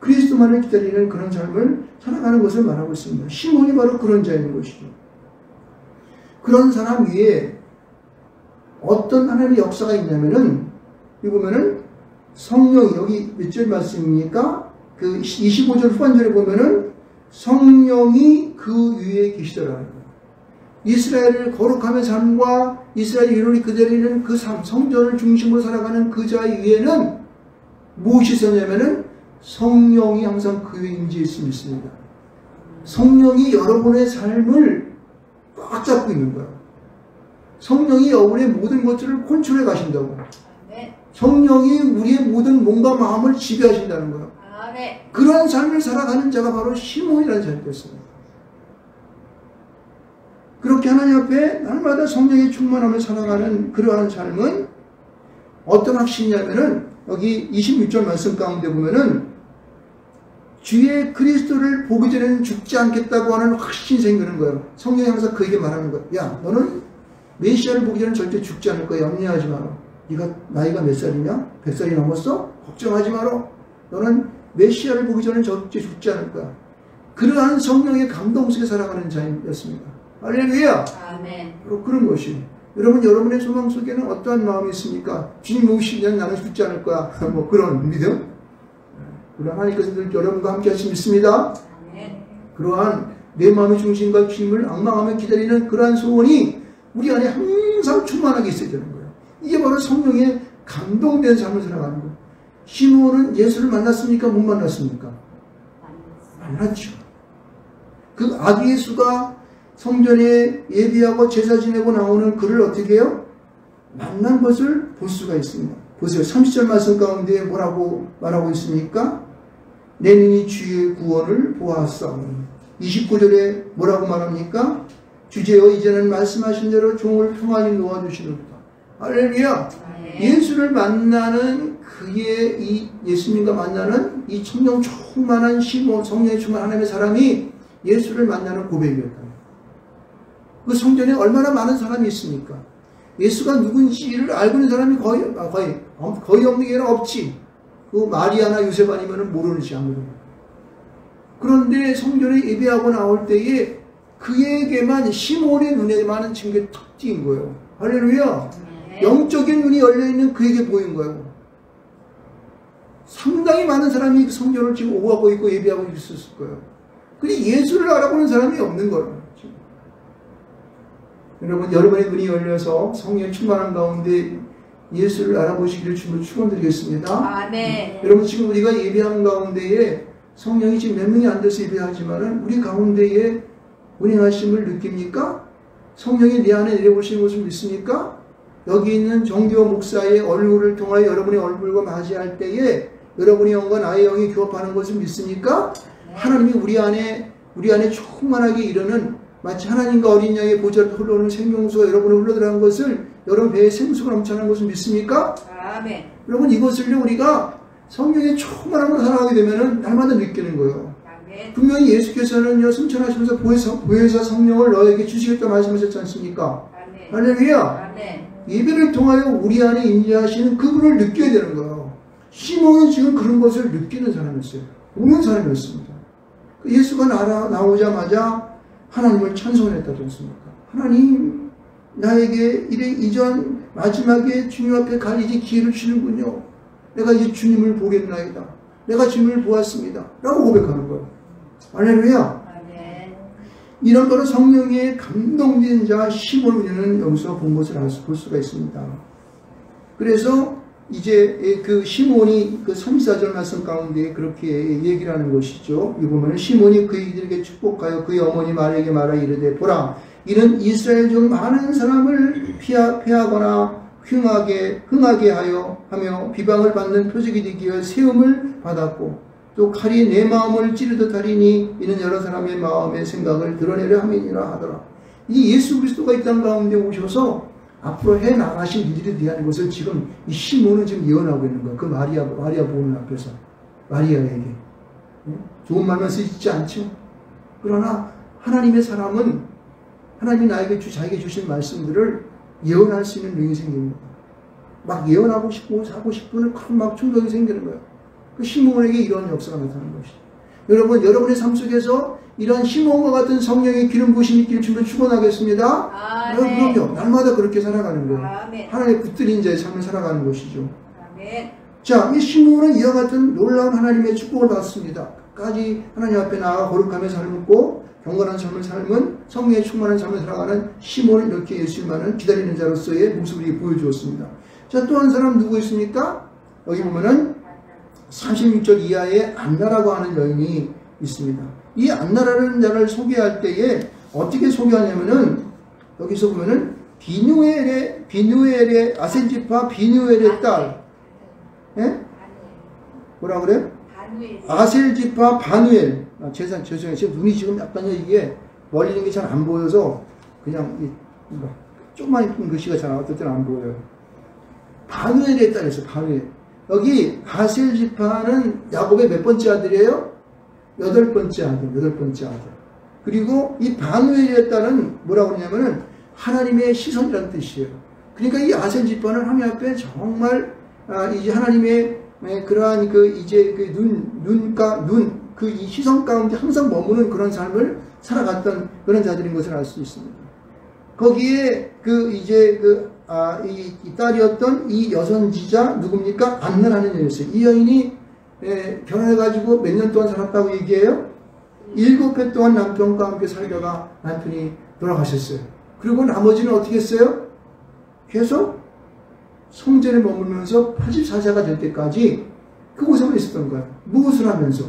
그리스도만을 기다리는 그런 삶을 살아가는 것을 말하고 있습니다. 시몬이 바로 그런 자인 것이죠. 그런 사람 위에 어떤 하나님의 역사가 있냐면은 여기 보면은 성령이 여기 몇 절 말씀입니까? 그 25절 후반절에 보면은 성령이 그 위에 계시더라. 이스라엘을 거룩하며 삶과 이스라엘 이론이 그대로는 그 삶, 성전을 중심으로 살아가는 그 자 위에는 무엇이 있었냐면은 성령이 항상 그 위에 임재해 있음이 있습니다. 성령이 여러분의 삶을 꽉 잡고 있는 거예요. 성령이 여러분의 모든 것들을 컨트롤해 가신다고. 성령이 우리의 모든 몸과 마음을 지배하신다는 거예요. 그런 삶을 살아가는 자가 바로 시몬이라는 자였습니다. 그렇게 하나님 앞에 날마다 성령의 충만함을 살아가는 그러한 삶은 어떤 확신이냐면은 여기 26절 말씀 가운데 보면은 주의 그리스도를 보기 전에는 죽지 않겠다고 하는 확신이 생기는 거예요. 성령이 항상 그에게 말하는 거예요. 야, 너는 메시아를 보기 전에는 절대 죽지 않을 거야. 염려하지 마라. 네가 나이가 몇 살이냐? 100살이 넘었어? 걱정하지 마라. 너는 메시아를 보기 전에는 절대 죽지 않을 거야. 그러한 성령의 감동 속에 살아가는 자였습니다. 할렐루야. 아멘. 바로 그런 것이. 여러분의 소망 속에는 어떠한 마음이 있습니까? 주님 오시면 나는 죽지 않을 거야. 뭐 그런 믿음. 그러나 하나님께서 늘 여러분과 함께 하시 믿습니다. 아멘. 그러한 내 마음의 중심과 주님을 앙망하며 기다리는 그러한 소원이 우리 안에 항상 충만하게 있어야 되는 거예요. 이게 바로 성령의 감동된 삶을 살아가는 거예요. 시몬은 예수를 만났습니까? 못 만났습니까? 만났죠. 그 아기 예수가 성전에 예비하고 제사 지내고 나오는 그를 어떻게 해요? 만난 것을 볼 수가 있습니다. 보세요. 30절 말씀 가운데 뭐라고 말하고 있습니까? 내 눈이 주의 구원을 보았사오니. 29절에 뭐라고 말합니까? 주제여 이제는 말씀하신 대로 종을 평안히 놓아주시는다. 할렐루야. 예수를 만나는 그의 이 예수님과 만나는 이 성령 충만한 시몬, 성령의 충만한 하나님의 사람이 예수를 만나는 고백이었다. 그 성전에 얼마나 많은 사람이 있습니까? 예수가 누군지를 알고 있는 사람이 거의 없는 게 아니라 없지. 그 마리아나 요셉 아니면 모르는지 아무도. 그런데 성전에 예배하고 나올 때에 그에게만 시몬의 눈에만 진 게 탁 띄인 거예요. 할렐루야. 영적인 눈이 열려있는 그에게 보인 거예요. 상당히 많은 사람이 성전을 지금 오가고 있고 예배하고 있었을 거예요. 근데 예수를 알아보는 사람이 없는 거예요. 여러분의 눈이 열려서 성령의 충만한 가운데 예수를 알아보시기를 주님을 축원드리겠습니다. 아멘. 여러분 지금 우리가 예배하는 가운데에 성령이 지금 몇 명이 안 돼서 예배하지만은 우리 가운데에 운행하심을 느낍니까? 성령이 내 안에 내려오시는 것을 믿습니까? 여기 있는 정교 목사의 얼굴을 통하여 여러분의 얼굴과 맞이할 때에 여러분의 영과 나의 영이 교합하는 것을 믿습니까? 네. 하나님이 우리 안에 충만하게 이르는 마치 하나님과 어린 양의 보좌를 흘러오는 생명수가 여러분을 흘러들어간 것을 여러분 배에 생수가 넘쳐나는 것을 믿습니까? 아멘. 여러분 이것을요 우리가 성령의 충만함으로 살아가게 되면은 날마다 느끼는 거예요. 아멘. 분명히 예수께서는요 승천하시면서 보혜사 성령을 너에게 주시겠다 말씀하셨지 않습니까? 아멘. 할렐루야. 아멘. 예배를 통하여 우리 안에 임재하시는 그분을 느껴야 되는 거예요. 시몬은 지금 그런 것을 느끼는 사람이었어요. 오는 사람이었습니다. 예수가 나오자마자 하나님을 찬송했다지 않습니까? 하나님 나에게 이전 마지막에 주님 앞에 갈 이제 기회를 주시는군요. 내가 이제 주님을 보겠나이다. 내가 주님을 보았습니다. 라고 고백하는 거예요. 할렐루야. 이런 거는 성령의 감동된 자 시몬을 우리는 여기서 본 것을 볼 수가 있습니다. 그래서 이제 그 시몬이 그 34절 말씀 가운데 그렇게 얘기를 하는 것이죠. 이 보면은 시몬이 그이들에게 축복하여 그의 어머니 마리아에게 말하 이르되 보라 이는 이스라엘 중 많은 사람을 피하거나 흥하게 하며 비방을 받는 표적이 되기 위해 세움을 받았고 또 칼이 내 마음을 찌르듯 하리니 이는 여러 사람의 마음의 생각을 드러내려 함이니라 하더라. 이 예수 그리스도가 이 땅 가운데 오셔서 앞으로 해 나가실 일들에 대한 것을 지금 이 시몬은 지금 예언하고 있는 거예요. 그 마리아 보는 앞에서 마리아에게 좋은 말만 쓰지 않죠. 그러나 하나님의 사람은 하나님이 나에게 자기에게 주신 말씀들을 예언할 수 있는 능력이 생깁니다. 막 예언하고 싶고 하고 싶은 그런 막 충동이 생기는 거예요. 그 시몬에게 이런 역사가 나타나는 것이죠. 여러분, 여러분의 삶 속에서 이런 시몬과 같은 성령의 기름 부으심이 있기를 주님을 축원하겠습니다. 그럼요. 날마다 그렇게 살아가는 거예요. 하나님의 붙들린 자의 삶을 살아가는 것이죠. 아멘. 자, 이 시몬은 이와 같은 놀라운 하나님의 축복을 받습니다. 끝까지 하나님 앞에 나아가 거룩하며 삶고 경건한 삶을 삶은 성령에 충만한 삶을 살아가는 시몬은 이렇게 예수님만을 기다리는 자로서의 모습을 보여주었습니다. 자, 또 한 사람 누구 있습니까? 여기 보면은 36절 이하에 안나라고 하는 여인이 있습니다. 이 안나라는 자를 소개할 때에 어떻게 소개하냐면은 여기서 보면은 비누엘의 아셀지파 비누엘의 딸, 예? 뭐라 그래요? 아셀지파 바누엘. 죄송해요. 지금 눈이 지금 약간 이게 멀리 있는 게 잘 안 보여서 그냥 조그만 글씨가 잘 어떨 때는 안 보여요. 바누엘의 딸이었어요. 바누엘. 여기 아셀지파는 야곱의 몇 번째 아들이에요? 8번째 아들. 그리고 이 바누엘의 딸은 뭐라고 그러냐면은 하나님의 시선이라는 뜻이에요. 그러니까 이 아셀지파는 하나님 앞에 정말 이제 하나님의 그러한 이 시선 가운데 항상 머무는 그런 삶을 살아갔던 그런 자들인 것을 알 수 있습니다. 거기에 이 딸이었던 이 여선지자 누굽니까? 안나라는 여인이었어요. 이 여인이 결혼해가지고 몇 년 동안 살았다고 얘기해요? 7해 동안 남편과 함께 살다가 남편이 돌아가셨어요. 그리고 나머지는 어떻게 했어요? 계속 성전에 머물면서 84세가 될 때까지 그곳에만 있었던 거예요. 무엇을 하면서?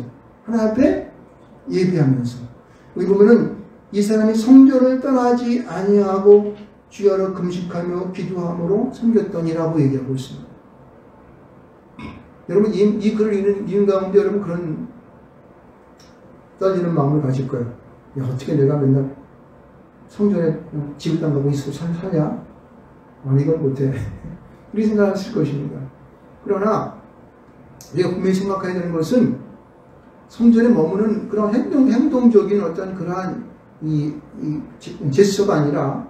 하나님 앞에 예배하면서. 여기 보면은 이 사람이 성전을 떠나지 아니하고 주여로 금식하며 기도함으로 섬겼더니라고 얘기하고 있습니다. 여러분 이 글을 읽는 가운데 여러분 그런 떨리는 마음을 가질 거예요. 야, 어떻게 내가 맨날 성전에 집을 안 가고 있어 사냐? 아니 이건 못해. 이렇게 생각하실 것입니다. 그러나 우리가 분명히 생각해야 되는 것은 성전에 머무는 그런 행동적인 어떤 그러한 이 제스처가 아니라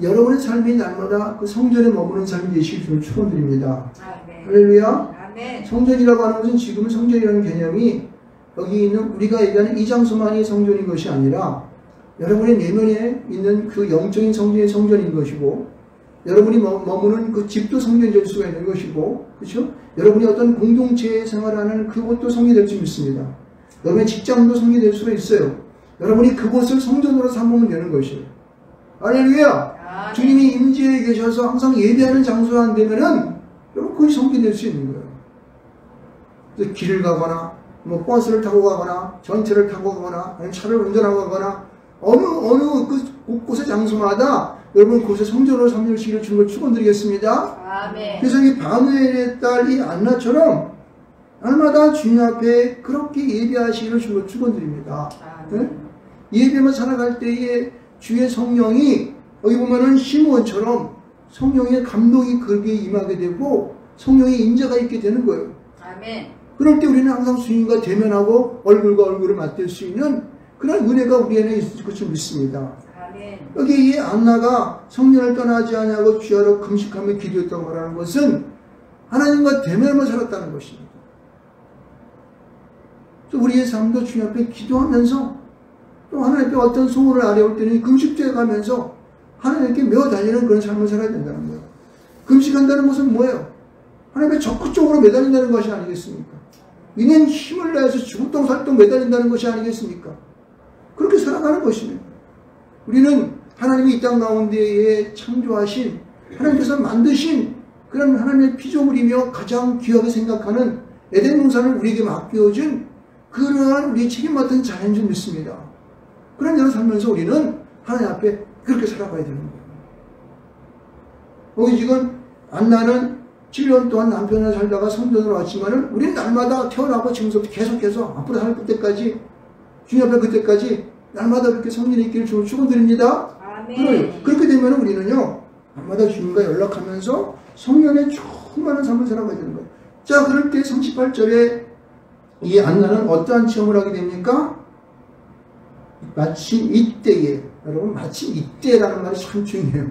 여러분의 삶이 날마다 그 성전에 머무는 삶이 되시길 주님을 축원드립니다. 할렐루야. 성전이라고 하는 것은 지금은 성전이라는 개념이 여기 있는 우리가 얘기하는 이 장소만이 성전인 것이 아니라 여러분의 내면에 있는 그 영적인 성전이 성전인 것이고 여러분이 머무는 그 집도 성전이 될 수가 있는 것이고 그렇죠? 여러분이 어떤 공동체에 생활하는 그곳도 성전이 될 수 있습니다. 여러분의 직장도 성전이 될 수가 있어요. 여러분이 그곳을 성전으로 삼으면 되는 것이에요. 할렐루야. 주님이 임재에 계셔서 항상 예배하는 장소가 안 되면은 여러분 그것이 성전이 될 수 있는 거예요. 길을 가거나 뭐 버스를 타고 가거나 전철을 타고 가거나 아니면 차를 운전하고 가거나 어느 그 곳곳의 장소마다 여러분 그곳에 성전으로 삼으시기를 주님을 축원드리겠습니다. 그래서 이 바누엘의 딸 이 안나처럼 날마다 주님 앞에 그렇게 예배하시기를 주님을 축원드립니다. 네? 예배만 살아갈 때에 주의 성령이 여기 보면은 시몬처럼 성령의 감동이 그렇게 임하게 되고 성령의 임재가 있게 되는 거예요. 그럴 때 우리는 항상 주님과 대면하고 얼굴과 얼굴을 맞댈 수 있는 그런 은혜가 우리 안에 있을 것을 믿습니다. 여기 이 안나가 성전을 떠나지 아니하고 주야로 금식하며 기도했다고 말하는 것은 하나님과 대면만 살았다는 것입니다. 또 우리의 삶도 주님 앞에 기도하면서 또 하나님께 어떤 소원을 아뢰올 때는 금식도 해가면서 하나님께 매어 달리는 그런 삶을 살아야 된다는 거예요. 금식한다는 것은 뭐예요? 하나님의 적극적으로 매달린다는 것이 아니겠습니까? 이는 힘을 내서 죽을똥살똥 매달린다는 것이 아니겠습니까? 그렇게 살아가는 것입니다. 우리는 하나님이 이 땅 가운데에 창조하신, 하나님께서 만드신 그런 하나님의 피조물이며 가장 귀하게 생각하는 에덴 동산을 우리에게 맡겨준 그러한 우리의 책임 맡은 자녀인 줄 믿습니다. 그런 대로 살면서 우리는 하나님 앞에 그렇게 살아가야 되는 거예요. 거기 지금 안나는 7년 동안 남편을 살다가 성전으로 왔지만은 우리는 날마다 태어나고 지금부터 계속해서 앞으로 살 그때까지, 주님 앞에 그때까지 날마다 그렇게 성전에 있기를 주님을 축원드립니다. 아멘. 그렇게 되면 우리는요, 날마다 주님과 연락하면서 성령의 충만한 삶을 살아가야 되는 거예요. 자, 그럴 때 38절에 이 안나는 어떠한 체험을 하게 됩니까? 마침 이때에, 여러분, 마침 이때라는 말이 참 중요해요.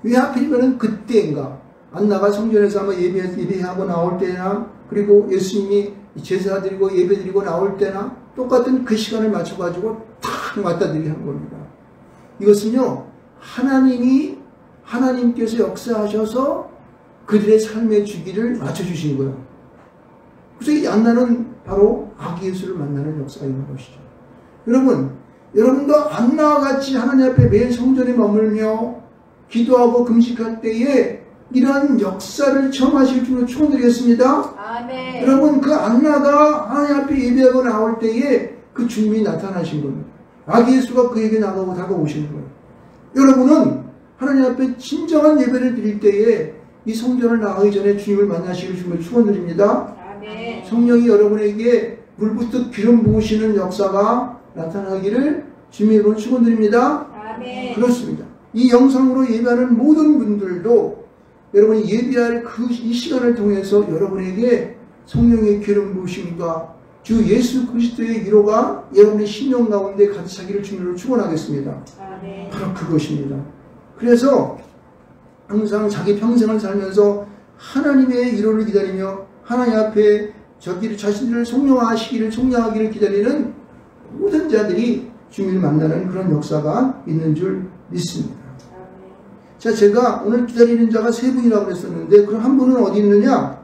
왜 하필이면 그때인가? 안나가 성전에서 아마 예배하고 나올 때나, 그리고 예수님이 제사 드리고 예배 드리고 나올 때나 똑같은 그 시간을 맞춰가지고 탁 갖다 드리게 한 겁니다. 이것은요, 하나님께서 역사하셔서 그들의 삶의 주기를 맞춰주신 거예요. 그래서 이 안나는 바로 아기 예수를 만나는 역사가 있는 것이죠. 여러분도 안나와 같이 하나님 앞에 매일 성전에 머물며 기도하고 금식할 때에 이러한 역사를 체험하실 줄로 축원드리겠습니다. 아멘. 여러분, 그 안나가 하나님 앞에 예배하고 나올 때에 그 주님이 나타나신 겁니다. 아기 예수가 그에게 나가고 다가오시는 거예요. 여러분은 하나님 앞에 진정한 예배를 드릴 때에 이 성전을 나가기 전에 주님을 만나시길 주님을 축원드립니다. 아멘. 성령이 여러분에게 물부터 기름 부으시는 역사가 나타나기를 주님으로 축원드립니다. 아멘. 그렇습니다. 이 영상으로 예배하는 모든 분들도 여러분이 예배할 이 시간을 통해서 여러분에게 성령의 기름 부으심과 주 예수 그리스도의 위로가 여러분의 심령 가운데 가득 차기를 주님으로 축원하겠습니다. 아멘. 바로 그것입니다. 그래서 항상 자기 평생을 살면서 하나님의 위로를 기다리며 하나님 앞에 자신들을 속량하기를 기다리는 모든 자들이 주님을 만나는 그런 역사가 있는 줄 믿습니다. 자, 제가 오늘 기다리는 자가 세 분이라고 그랬었는데, 그럼 한 분은 어디 있느냐?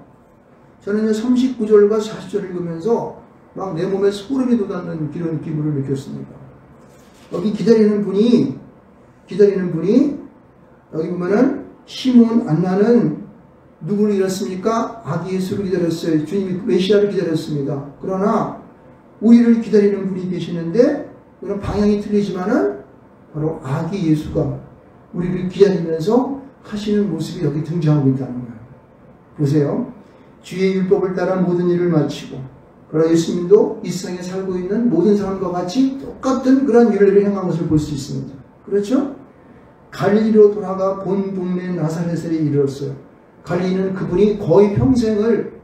저는 39절과 40절을 읽으면서 막 내 몸에 소름이 돋았는 그런 기분을 느꼈습니다. 여기 기다리는 분이 여기 보면은 시몬 안나는 누구를 기다렸습니까? 아기 예수를 기다렸어요. 주님이 메시아를 기다렸습니다. 그러나 우리를 기다리는 분이 계시는데, 그런 방향이 틀리지만은 바로 아기 예수가 우리를 기다리면서 하시는 모습이 여기 등장하고 있다는 거예요. 보세요. 주의 율법을 따라 모든 일을 마치고, 그러나 예수님도 이 세상에 살고 있는 모든 사람과 같이 똑같은 그런 일을 행한 것을 볼 수 있습니다. 그렇죠? 갈릴리로 돌아가 본 동네 나사렛에 이르렀어요. 갈릴리는 그분이 거의 평생을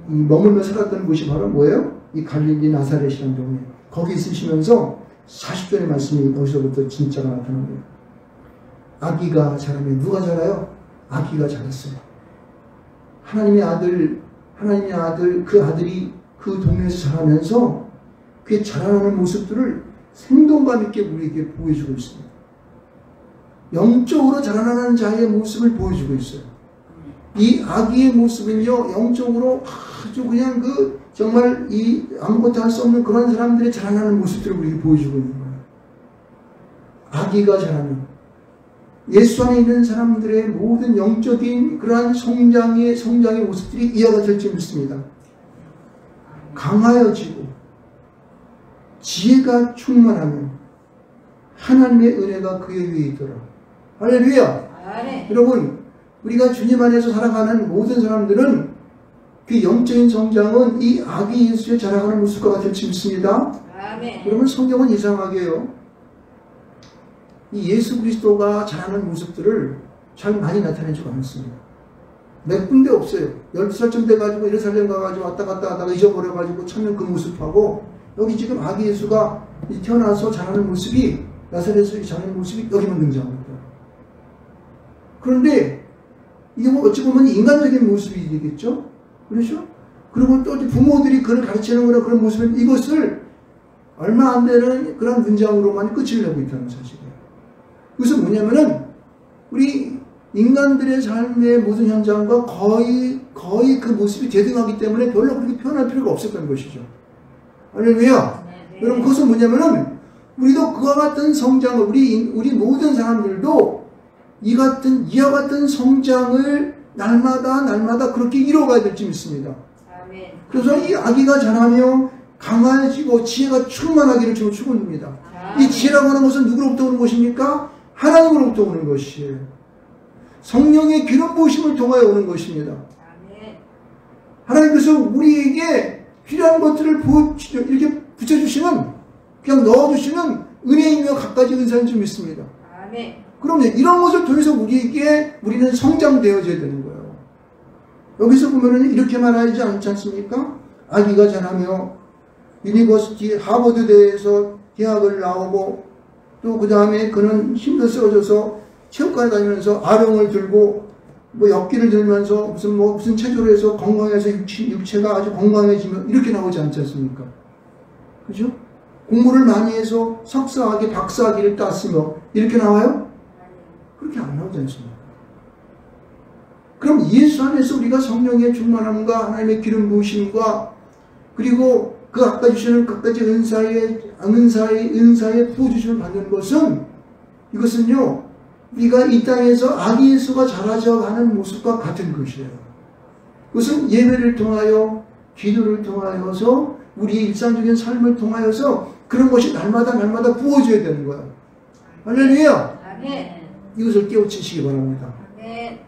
머물며 살았던 곳이 바로 뭐예요? 이 갈릴리 나사렛이라는 동네. 거기 있으시면서 40절의 말씀이 여기서부터 진짜가 나타난 거예요. 아기가 자라면 누가 자라요? 아기가 자랐어요. 하나님의 아들, 그 아들이 그 동네에서 자라면서 그의 자라나는 모습들을 생동감 있게 우리에게 보여주고 있습니다. 영적으로 자라나는 자의 모습을 보여주고 있어요. 이 아기의 모습은요, 영적으로 아주 그냥 정말 아무것도 할 수 없는 그런 사람들의 자라나는 모습들을 우리에게 보여주고 있는 거예요. 아기가 자라는, 예수 안에 있는 사람들의 모든 영적인 그러한 성장의 모습들이 이와 같을 줄 믿습니다. 강하여지고 지혜가 충만하면 하나님의 은혜가 그의 위에 있더라. 할렐루야. 아멘. 여러분, 우리가 주님 안에서 살아가는 모든 사람들은 그 영적인 성장은 이 아기 예수의 자라가는 모습과 같을 줄 믿습니다. 아멘. 여러분, 성경은 이상하게요, 이 예수 그리스도가 자라는 모습들을 잘 많이 나타내지가 않습니다. 몇 군데 없어요. 12살쯤 돼가지고 예루살렘 가가지고 왔다 갔다 하다가 잊어버려가지고 찾는 그 모습하고, 여기 지금 아기 예수가 태어나서 자라는 모습이, 나사렛에서 자라는 모습이 여기만 등장합니다. 그런데 이게 뭐 어찌 보면 인간적인 모습이 되겠죠? 그렇죠? 그리고 또 부모들이 그를 가르치는 그런 모습은 이것을 얼마 안 되는 그런 문장으로만 끝을 내고 있다는 사실이에요. 그래서 뭐냐면은 우리 인간들의 삶의 모든 현장과 거의 그 모습이 대등하기 때문에 별로 그렇게 표현할 필요가 없었던 것이죠. 할렐루야. 여러분, 그것은 뭐냐면은 우리도 그와 같은 성장을, 우리 모든 사람들도 이와 같은 성장을 날마다 그렇게 이뤄가야 될 줄 믿습니다. 그래서 이 아기가 자라며 강해지고 지혜가 충만하기를 주로 축원합니다. 이 지혜라고 하는 것은 누구로부터 오는 것입니까? 하나님으로부터 오는 것이에요. 성령의 기름 부으심을 통하여 오는 것입니다. 하나님께서 우리에게 필요한 것들을 이렇게 붙여주시는, 그냥 넣어주시는 은혜이며 갖가지 은사인 줄 믿습니다. 그럼 이런 것을 통해서 우리는 성장되어져야 되는 거예요. 여기서 보면은 이렇게 말하지 않지 않습니까? 아기가 자라며 유니버시티 하버드대에서 대학을 나오고 또 그 다음에 그는 힘도 쓰러져서 체육관에 다니면서 아령을 들고 뭐 엽기를 들면서 무슨 체조를 해서 건강해서 육체가 아주 건강해지면 이렇게 나오지 않지 않습니까? 그죠? 공부를 많이 해서 석사학위, 박사학위를 땄으며 이렇게 나와요? 그렇게 안 나오지 않습니까? 그럼 예수 안에서 우리가 성령의 충만함과 하나님의 기름 부으심과 그리고 그 아까 주시는 각가지 은사의 부어주심을 받는 것은, 이것은요, 우리가 이 땅에서 아기 예수가 자라져 가는 모습과 같은 것이에요. 그것은 예배를 통하여, 기도를 통하여서, 우리의 일상적인 삶을 통하여서 그런 것이 날마다 부어져야 되는 거예요. 할렐루야! 이것을 깨우치시기 바랍니다.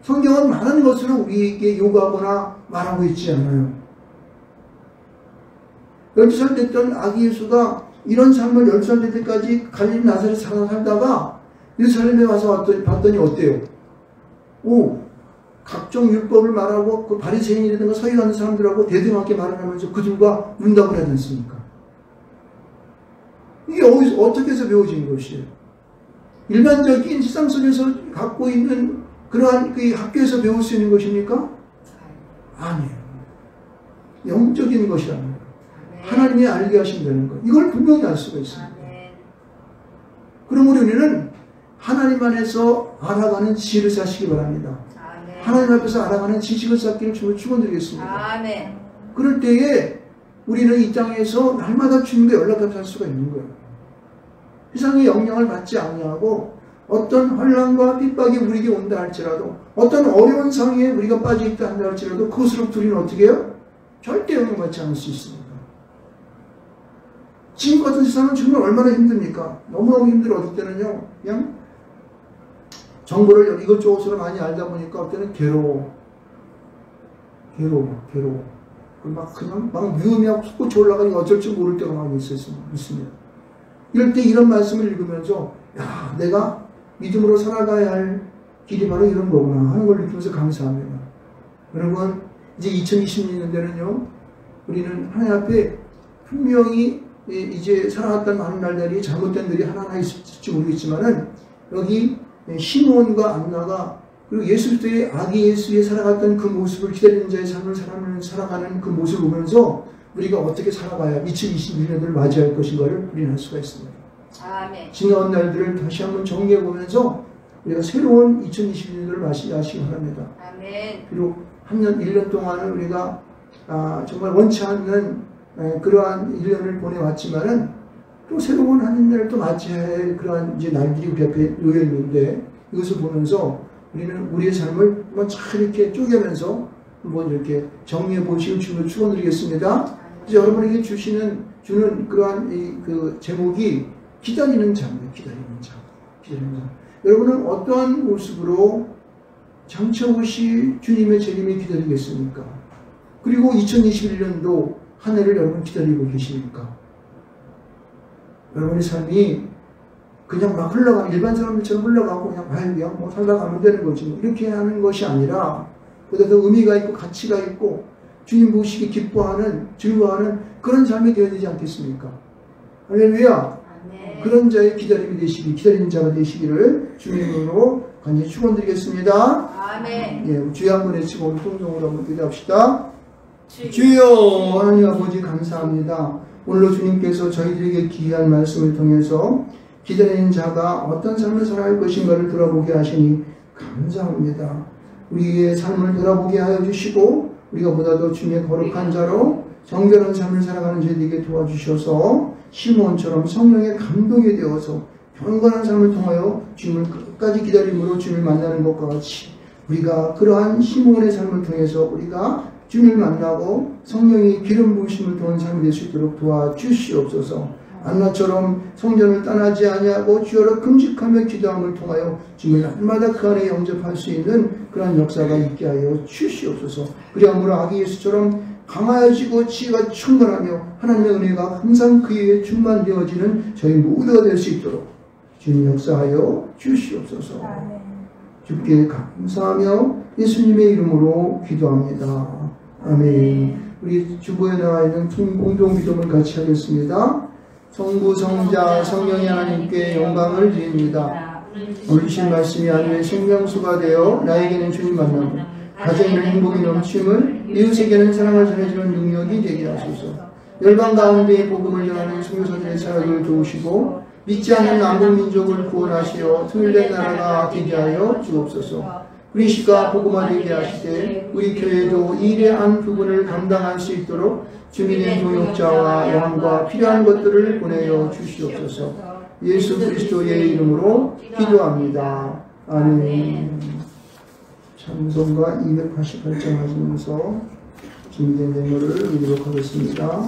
성경은 많은 것으로 우리에게 요구하거나 말하고 있지 않아요. 12살 됐던 아기 예수가 이런 삶을 10살 될 때까지 갈릴리 나사렛 살다가 예루살렘에 와서 봤더니 어때요? 각종 율법을 말하고 그 바리새인이라든가 서기관 사람들하고 대등하게 말을 하면서 그들과 문답을 하지 않습니까? 이게 어떻게 해서 배워진 것이에요? 일반적인 세상 속에서 갖고 있는 그러한 그 학교에서 배울 수 있는 것입니까? 아니에요. 영적인 것이랍니다. 하나님이 알게 하신다는 것. 이걸 분명히 알 수가 있습니다. 그러므로 우리는 하나님 안에서 알아가는 지혜를 사시기 바랍니다. 하나님 앞에서 알아가는 지식을 쌓기를 주로 축원드리겠습니다. 그럴 때에 우리는 이 땅에서 날마다 주님과 연락하면서 살 수가 있는 거예요. 세상의 영향을 받지 아니하고 어떤 환난과 핍박이 우리에게 온다 할지라도 어떤 어려운 상황에 우리가 빠져있다 한다 할지라도 그것으로부터 우리는 어떻게 해요? 절대 영향받지 않을 수 있습니다. 지금 같은 세상은 정말 얼마나 힘듭니까? 너무너무 힘들어. 어떨 때는요, 그냥 정보를 이것저것으로 많이 알다 보니까 어떨 때는 괴로워. 막 위험이 하고 솟구쳐 올라가니 어쩔 줄 모를 때가 많이 있습니다. 이럴 때 이런 말씀을 읽으면서, 야, 내가 믿음으로 살아가야 할 길이 바로 이런 거구나 하는 걸 느끼면서 감사합니다. 여러분, 이제 2020년대는요, 우리는 하나님 앞에 분명히 이제 살아갔던 많은 날들이 잘못된 일이 하나하나 있을지 모르겠지만은, 여기 시므온과 안나가 그리고 예수 그리스도의 아기 예수에 살아갔던 그 모습을 기다리는 자의 삶을 살아가는 그 모습을 보면서 우리가 어떻게 살아가야 2021년을 맞이할 것인가를 우리는 알 수가 있습니다. 아멘. 지나온 날들을 다시 한번 정리해 보면서 우리가 새로운 2021년을 맞이하시기 바랍니다. 아멘. 그리고 1년 동안은 우리가 정말 원치 않는 그러한 1년을 보내왔지만은 또 새로운 한 해를 또 맞이해야 할 그러한 이제 날들이 우리 앞에 놓여 있는데, 이것을 보면서 우리는 우리의 삶을 한번 잘 이렇게 쪼개면서 한번 이렇게 정리해 보시길 주님을 축원드리겠습니다. 이제 여러분에게 주는 그러한 그 제목이 기다리는 자입니다. 기다리는 자. 여러분은 어떠한 모습으로 장차 오실 주님의 재림을 기다리겠습니까? 그리고 2021년도 한 해를 여러분 기다리고 계십니까? 여러분의 삶이 그냥 막 흘러가는, 일반 사람들처럼 흘러가고 그냥 뭐 살다가면 되는 거지, 이렇게 하는 것이 아니라 보다 더 의미가 있고 가치가 있고 주님 보시기 기뻐하는, 즐거워하는 그런 삶이 되어야 되지 않겠습니까? 할렐루야. 그런 자의 기다리는 자가 되시기를 주님으로 간절히 축원드리겠습니다. 아멘. 예, 주여 한번 외치고 오늘 통성으로 한번 기도합시다. 주여 하나님 아버지 감사합니다. 오늘로 주님께서 저희들에게 귀한 말씀을 통해서 기다리는 자가 어떤 삶을 살아갈 것인가를 들어보게 하시니 감사합니다. 우리의 삶을 돌아보게 하여 주시고 우리가 보다도 주님의 거룩한 자로 정결한 삶을 살아가는 저희들에게 도와주셔서 시몬처럼 성령의 감동이 되어서 경건한 삶을 통하여 주님을 끝까지 기다림으로 주님을 만나는 것과 같이 우리가 그러한 시몬의 삶을 통해서 우리가 주님을 만나고 성령이 기름 부으심을 통한 삶이 될 수 있도록 도와주시옵소서. 안나처럼 성전을 떠나지 아니하고 주여로 금식하며 기도함을 통하여 주님을 날마다 그 안에 영접할 수 있는 그런 역사가 있게 하여 주시옵소서. 그리함으로 아기 예수처럼 강하여지고 지혜가 충만하며 하나님의 은혜가 항상 그에게 충만되어지는 저희 모두가 될 수 있도록 주님 역사하여 주시옵소서. 주께 감사하며 예수님의 이름으로 기도합니다. 아멘. 우리 주보에 나와 있는 공동 기도를 같이 하겠습니다. 성부, 성자, 성령이 하나님께 영광을 드립니다. 오늘 주신 말씀이 하늘의 생명수가 되어 나에게는 주님 만남, 가정에는 행복이 넘침을, 이웃에게는 사랑을 전해주는 능력이 되게 하소서. 열방 가운데 복음을 전하는 선교사들의 사역을 도우시고 믿지 않는 남북 민족을 구원하시어 통일된 나라가 되게 하여 주옵소서. 우리 시가 복음화되게 하시되 우리 교회도 일의 한 부분을 감당할 수 있도록 주민의 동역자와 양과 필요한 것들을 보내어 주시옵소서. 예수 그리스도의 이름으로 기도합니다. 아멘. 찬송가 288장 하시면서 준비된 내용을 읽도록 하겠습니다.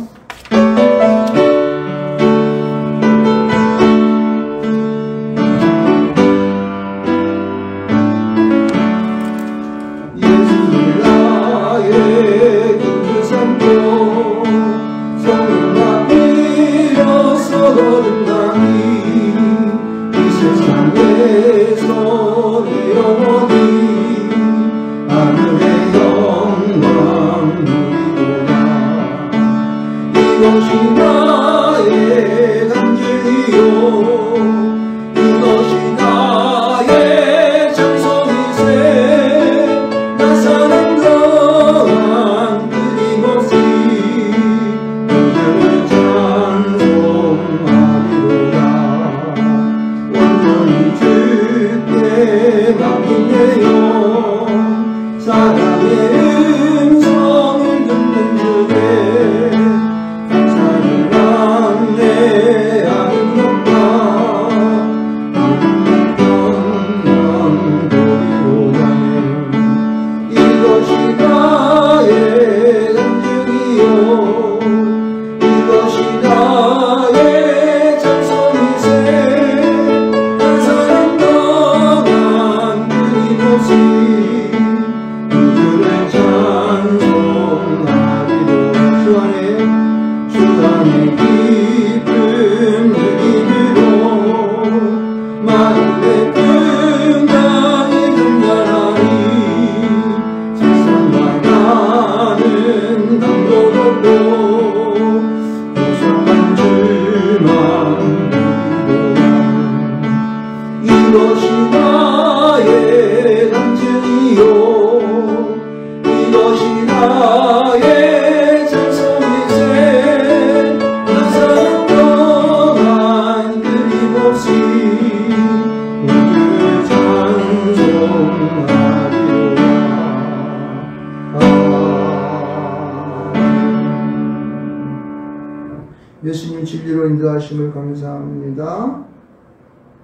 예수님 진리로 인도하심을 감사합니다.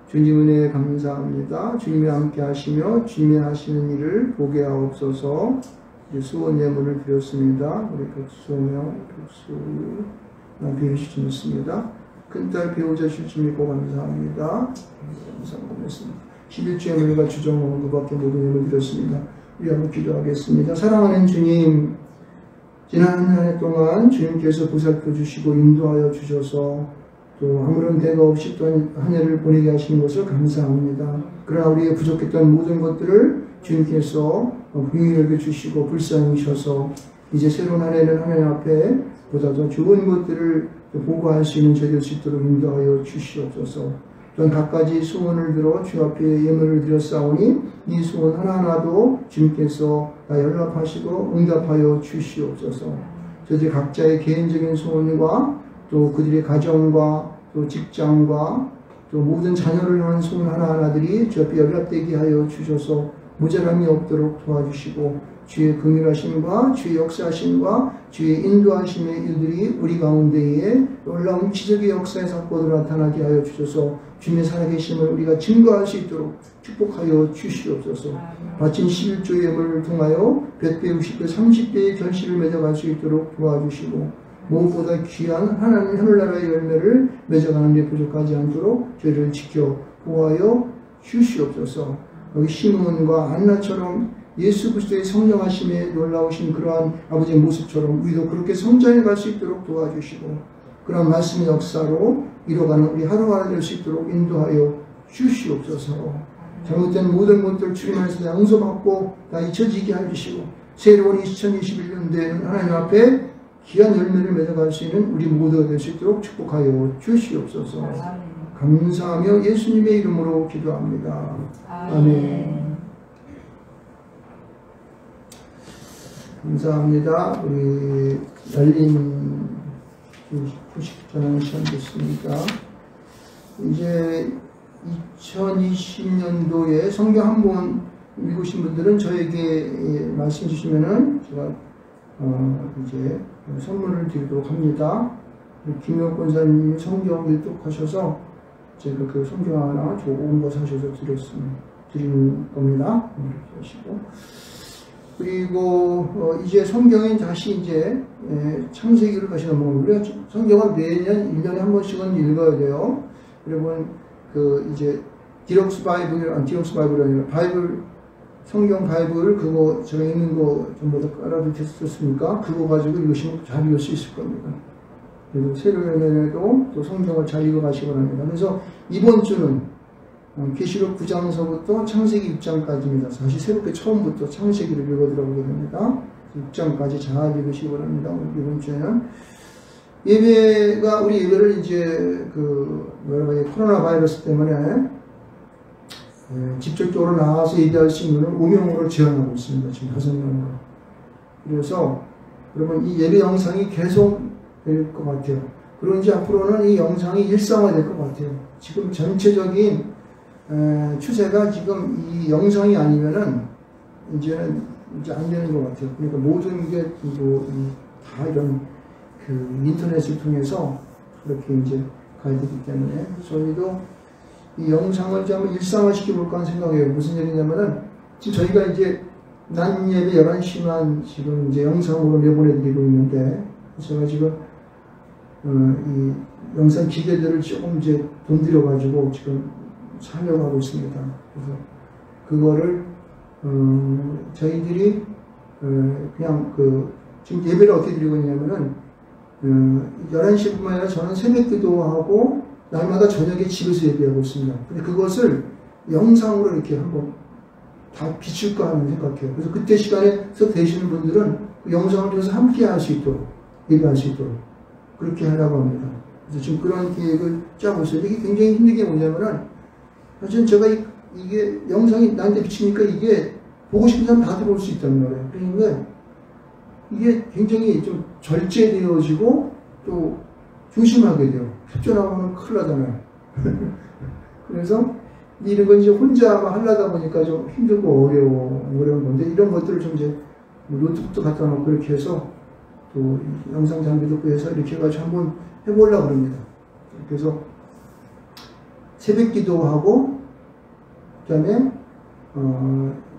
주님 은혜에 감사합니다. 주님이 함께 하시며 주님이 하시는 일을 보게 하옵소서. 수원 예물을 드렸습니다. 우리 백소명, 백소유, 남편 주셨습니다. 큰딸 배우자 실주 믿고 감사합니다. 감사합니다. 11주의 물과 주정 먹은 것밖에 모든 예물 드렸습니다. 우리 한번 기도하겠습니다. 사랑하는 주님, 지난 한 해 동안 주님께서 보살펴 주시고 인도하여 주셔서 또 아무런 대가 없이 또 한 해를 보내게 하시는 것을 감사합니다. 그러나 우리의 부족했던 모든 것들을 주님께서 긍휼히 여겨 주시고 불쌍히 주셔서 이제 새로운 한 해는 하나님 앞에 보다 더 좋은 것들을 보고할 수 있는 저희될 수 있도록 인도하여 주시옵소서. 또한 각가지 소원을 들어 주 앞에 예물을 드렸사오니 이 소원 하나하나도 주님께서 다 연락하시고 응답하여 주시옵소서. 저희들 각자의 개인적인 소원과 또 그들의 가정과 또 직장과 또 모든 자녀를 향한 소문 하나하나들이 주 앞에 연락되게 하여 주셔서 모자람이 없도록 도와주시고 주의 긍휼하심과 주의 역사하심과 주의 인도하심의 일들이 우리 가운데에 놀라운 기적의 역사의 사건으로 나타나게 하여 주셔서 주님의 살아계심을 우리가 증거할 수 있도록 축복하여 주시옵소서. 바친 11조의 예물을 통하여 100배, 60배, 30배의 결실을 맺어갈 수 있도록 도와주시고 무엇보다 귀한 하나님 하늘나라의 열매를 맺어가는 데 부족하지 않도록 저희를 지켜 보호하여 주시옵소서. 여기 시몬과 안나처럼 예수 그리스도의 성령하심에 놀라우신 그러한 아버지의 모습처럼 우리도 그렇게 성장해 갈 수 있도록 도와주시고 그러한 말씀의 역사로 이뤄가는 우리 하루하루 될 수 있도록 인도하여 주시옵소서. 잘못된 모든 것들 주님께서 양소받고 다 잊혀지게 해주시고 새로운 2021년도에는 하나님 앞에 귀한 열매를 맺어갈 수 있는 우리 모두가 될 수 있도록 축복하여 주시옵소서. 감사하며 예수님의 이름으로 기도합니다. 아멘. 감사합니다. 우리 열린 후식 전하는 시간 됐습니까? 이제 2020년도에 성경 한 번 읽으신 분들은 저에게 말씀 주시면은 제가 이제 선물을 드리도록 합니다. 김혁 권사님이 성경 일독하셔서 제가 그 성경 하나 좋은 거 사셔서 드리는 겁니다. 이렇게 하시고. 그리고 이제 성경에 다시 이제 창세기를 다시 넘어가고 우리가 성경은 매년 1년에 한 번씩은 읽어야 돼요. 여러분 그 이제 디럭스 바이블이 아니라 바이블 성경 바이블 그거 제가 읽는 거 전부 다 깔아두셨습니까? 그거 가지고 읽으시면 잘 읽을 수 있을 겁니다. 그래서 새로 연년에도 또 성경을 잘 읽어가시기 바랍니다. 그래서 이번 주는 계시록 9장서부터 창세기 6장까지입니다. 다시 새롭게 처음부터 창세기를 읽어 들어보게 됩니다. 6장까지 잘 읽으시기 바랍니다. 이번 주에는 예배가 우리 예배를 이제 그 코로나 바이러스 때문에 직접적으로 나와서 예배할 수 있는 5명으로 제한하고 있습니다. 지금 5명으로. 그래서 여러분 이 예배 영상이 계속 될 것 같아요. 그리고 이제 앞으로는 이 영상이 일상화 될 것 같아요. 지금 전체적인 추세가 지금 이 영상이 아니면은 이제는 이제 안 되는 것 같아요. 그러니까 모든 게 다 이런 그 인터넷을 통해서 그렇게 이제 가야 되기 때문에 저희도 이 영상을 좀 한번 일상화시켜 볼까 하는 생각이에요. 무슨 얘기냐면은 지금 저희가 이제 난 예배 11시만 지금 이제 영상으로 내보내드리고 있는데 제가 지금 이 영상 기계들을 조금 이제 돈 들여가지고 지금 사려고 하고 있습니다. 그래서 그거를 저희들이 그냥 지금 예배를 어떻게 드리고 있냐면은 11시뿐만 아니라 저는 새벽 기도하고 날마다 저녁에 집에서 예배하고 있습니다. 근데 그것을 영상으로 이렇게 한번 다 비출까 하는 생각해요. 그래서 그때 시간에서 되시는 분들은 그 영상을 통해서 함께 할 수 있도록 예배할 수 있도록 그렇게 하려고 합니다. 그래서 지금 그런 계획을 짜고 있어요. 이게 굉장히 힘든 게 뭐냐면은 사실 제가 이게 영상이 나한테 비치니까 이게 보고 싶은 사람 다 들어올 수 있다는 거예요. 그러니까 이게 굉장히 좀 절제되어지고 또 조심하게 돼요. 협조나가면 큰일 나잖아요. 그래서 이런 건 이제 혼자 하려다 보니까 좀 힘들고 어려운 건데 이런 것들을 좀 이제 노트북도 갖다 놓고 이렇게 해서 또 영상 장비도 구해서 이렇게 해가지고 한번 해보려고 합니다. 그래서 새벽 기도하고 그 다음에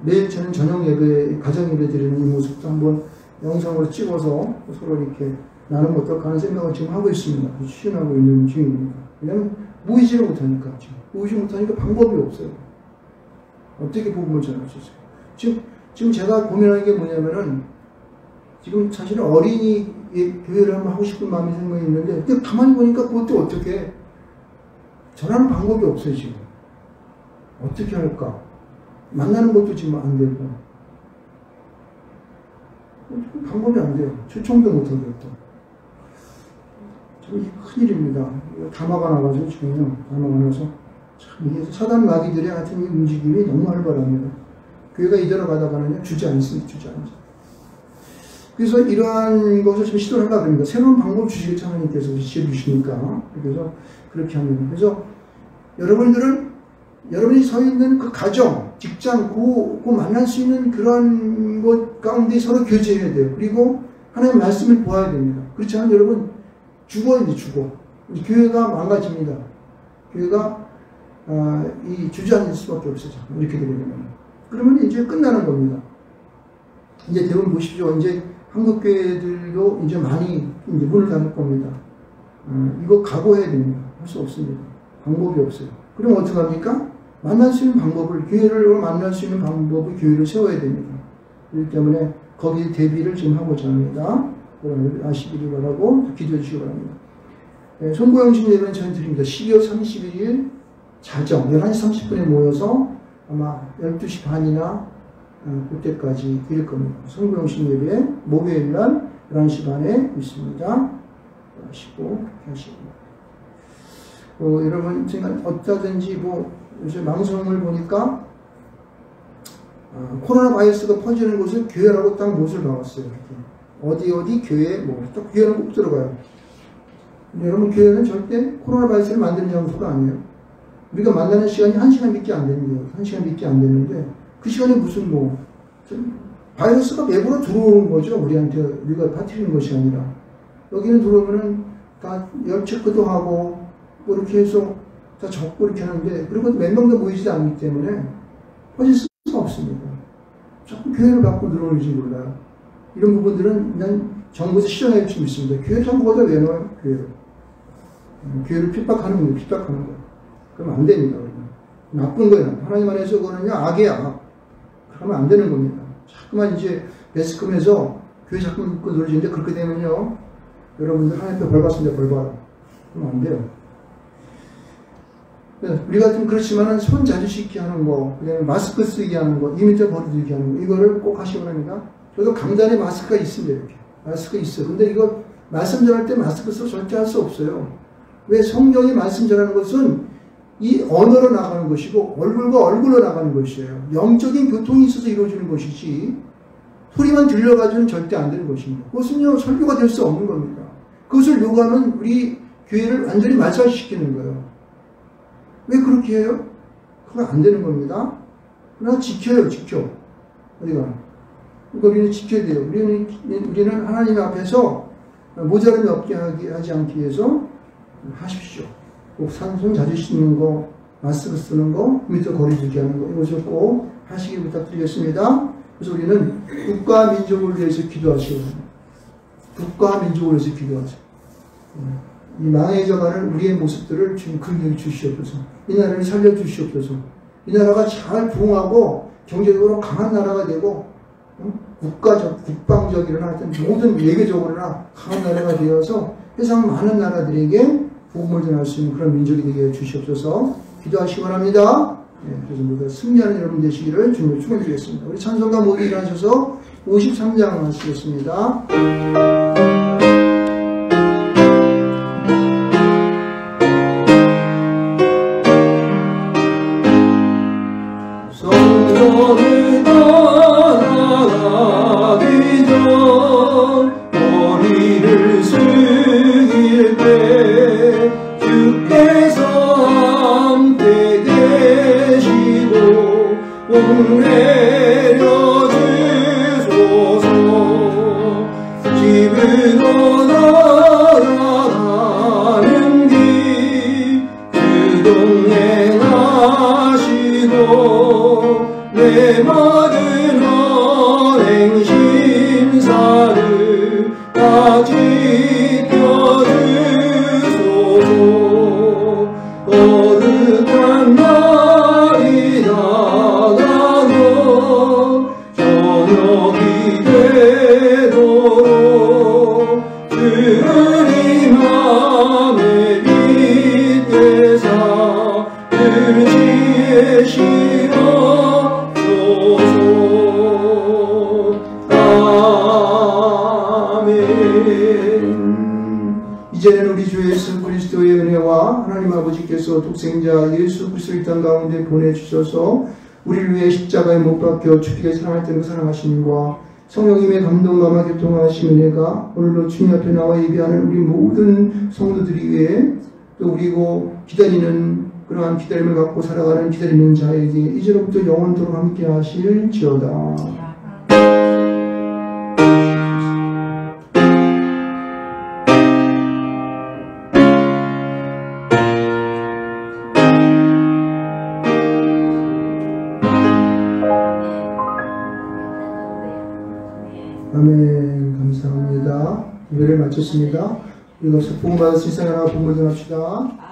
매일 저는 저녁 예배, 가정 예배 드리는 이 모습도 한번 영상으로 찍어서 서로 이렇게 나누면 어떨까 하는 생각을 지금 하고 있습니다. 추진하고 있는 중입니다. 왜냐면 모이지를 못하니까 모이지 못하니까 방법이 없어요. 어떻게 복음을 전할 수 있어요? 지금 제가 고민하는 게 뭐냐면은 지금 사실은 어린이 교회를 한번 하고 싶은 마음이 생각이 있는데 근데 가만히 보니까 그것도 어떻게 전하는 방법이 없어요. 지금 어떻게 할까? 만나는 것도 지금 안 되고 방법이 안 돼요. 초청도 못하고 또 참 이게 큰일입니다. 담화가 나가지고 지금요. 담화가 나서 참 이게 사단 마귀들의 같은 이 움직임이 너무 활발합니다. 교회가 이대로 가다가는요 주저앉습니다. 그래서 이러한 것을 좀 시도를 하려고 합니다. 새로운 방법 주시겠죠. 하나님께서 지혜주시니까. 그래서 그렇게 합니다. 그래서 여러분이 서 있는 그 가정, 직장, 그 만날 수 있는 그런 것 가운데 서로 교제해야 돼요. 그리고 하나님의 말씀을 보아야 됩니다. 그렇지 않으면 여러분 죽어. 교회가 망가집니다. 교회가 이 주저앉을 수밖에 없어요. 이렇게 되면. 그러면 이제 끝나는 겁니다. 이제 대부분 보십시오. 이제 한국 교회들도 이제 많이 이제 문을 닫을 겁니다. 이거 각오해야 됩니다. 할 수 없습니다. 방법이 없어요. 그럼 어떡합니까? 만날 수 있는 방법을, 교회를 만날 수 있는 방법을 교회를 세워야 됩니다. 그렇기 때문에 거기에 대비를 지금 하고자 합니다. 여러분 아시기를 바라고 기도해 주시기 바랍니다. 송구영신 예배는 저희 드립니다. 12월 31일 자정 11시 30분에 모여서 아마 12시 반이나 그때까지 드릴 겁니다. 송구영신 예배 목요일날 11시 반에 있습니다. 하시고 여러분 제가 어쩌든지 요새 방송을 보니까 코로나 바이러스가 퍼지는 곳을 교회라고 딱 못을 박았어요. 어디 교회 딱 교회는 꼭 들어가요. 근데 여러분 교회는 절대 코로나 바이러스를 만드는 장소가 아니에요. 우리가 만나는 시간이 1시간밖에 안 되는데요. 1시간밖에 안 되는데 그 시간에 무슨 바이러스가 외부로 들어오는 거죠. 우리가 퍼뜨리는 것이 아니라. 여기는 들어오면은 다 열 체크도 하고 이렇게 해서 다 적고 이렇게 하는데, 그리고 몇 명도 모이지 않기 때문에 퍼질 수가 없습니다. 자꾸 교회를 갖고 들어오는지 몰라요. 이런 부분들은 난 정부에서 시정해 주고 있습니다. 교회 정부보다 왜 넣어요? 교회를 핍박하는 거예요. 그러면 안 됩니다. 나쁜 거예요. 하나님 안에서 그거는요, 악이야, 악. 그러면 안 되는 겁니다. 자꾸만 이제 매스컴에서 교회 자꾸 듣고 놀리는데, 그렇게 되면요, 여러분들 하나님 앞에 벌 받습니다. 벌 받아. 그러면 안 돼요. 우리 같으면 그렇지만은 손 자주 씻게 하는 거, 그다음에 마스크 쓰게 하는 거, 2m 거리 두기 하는 거, 이거를 꼭 하시기 바랍니다. 저도 강단에 마스크가 있습니다. 이렇게 마스크가 있어요. 근데 이거 말씀 전할 때 마스크 써서 절대 할 수 없어요. 왜? 성경이 말씀 전하는 것은 이 언어로 나가는 것이고 얼굴과 얼굴로 나가는 것이에요. 영적인 교통이 있어서 이루어지는 것이지 소리만 들려가지고는 절대 안 되는 것입니다. 그것은요, 설교가 될 수 없는 겁니다. 그것을 요구하면 우리 교회를 완전히 말살시키는 거예요. 왜 그렇게 해요? 그거 안 되는 겁니다. 그러나 지켜. 어디가? 그러니까 우리는 지켜야 돼요. 우리는 하나님 앞에서 모자람이 없게 하지 않기 위해서 하십시오. 꼭 손 자주 씻는 거, 마스크 쓰는 거, 2m 거리 두기 하는 거, 이것을 꼭 하시기 부탁드리겠습니다. 그래서 우리는 국가 민족을 위해서 기도하시고, 국가 민족을 위해서 기도하세요. 이 망해져가는 우리의 모습들을 주님 긍휼히 주시옵소서. 이 나라를 살려주시옵소서. 이 나라가 잘 부흥하고 경제적으로 강한 나라가 되고 국가적, 국방적이나 하여튼 모든 외교적으로나 강한 나라가 되어서 세상 많은 나라들에게 복음을 전할 수 있는 그런 민족이 되게 해 주시옵소서. 기도하시기 바랍니다. 그래서 모두 승리하는 여러분 되시기를 주님을 축원드리겠습니다. 우리 찬송가 모두 일어나셔서 53장 하시겠습니다. 성령을 떠나가기 전 머리를 숙일 때 주께서 함께 계시고 옥내려 주소서. 집으로 나아가는 길 그 동행 하시고 내 모든 언행 심사를 다 지켜주소서. 거룩한 날이 다가고 저녁이 되도록 주님 맘에 빛내사 늘 지혜시오. 이제는 우리 주 예수 그리스도의 은혜와 하나님 아버지께서 독생자 예수 그리스도를 이 땅 가운데 보내주셔서 우리를 위해 십자가에 못 박혀 주께 사랑할 때는 사랑하심과 성령님의 감동감화 교통하신 은혜가 오늘도 주님 앞에 나와 예배하는 우리 모든 성도들이 위해 또 그리고 기다리는 그러한 기다림을 갖고 살아가는 기다리는 자에게 이제로부터 영원토록 함께 하실지어다. 아멘. 감사합니다. 예배를 마쳤습니다. 이것을 복음받을 수 있어야 하나 본문 합시다.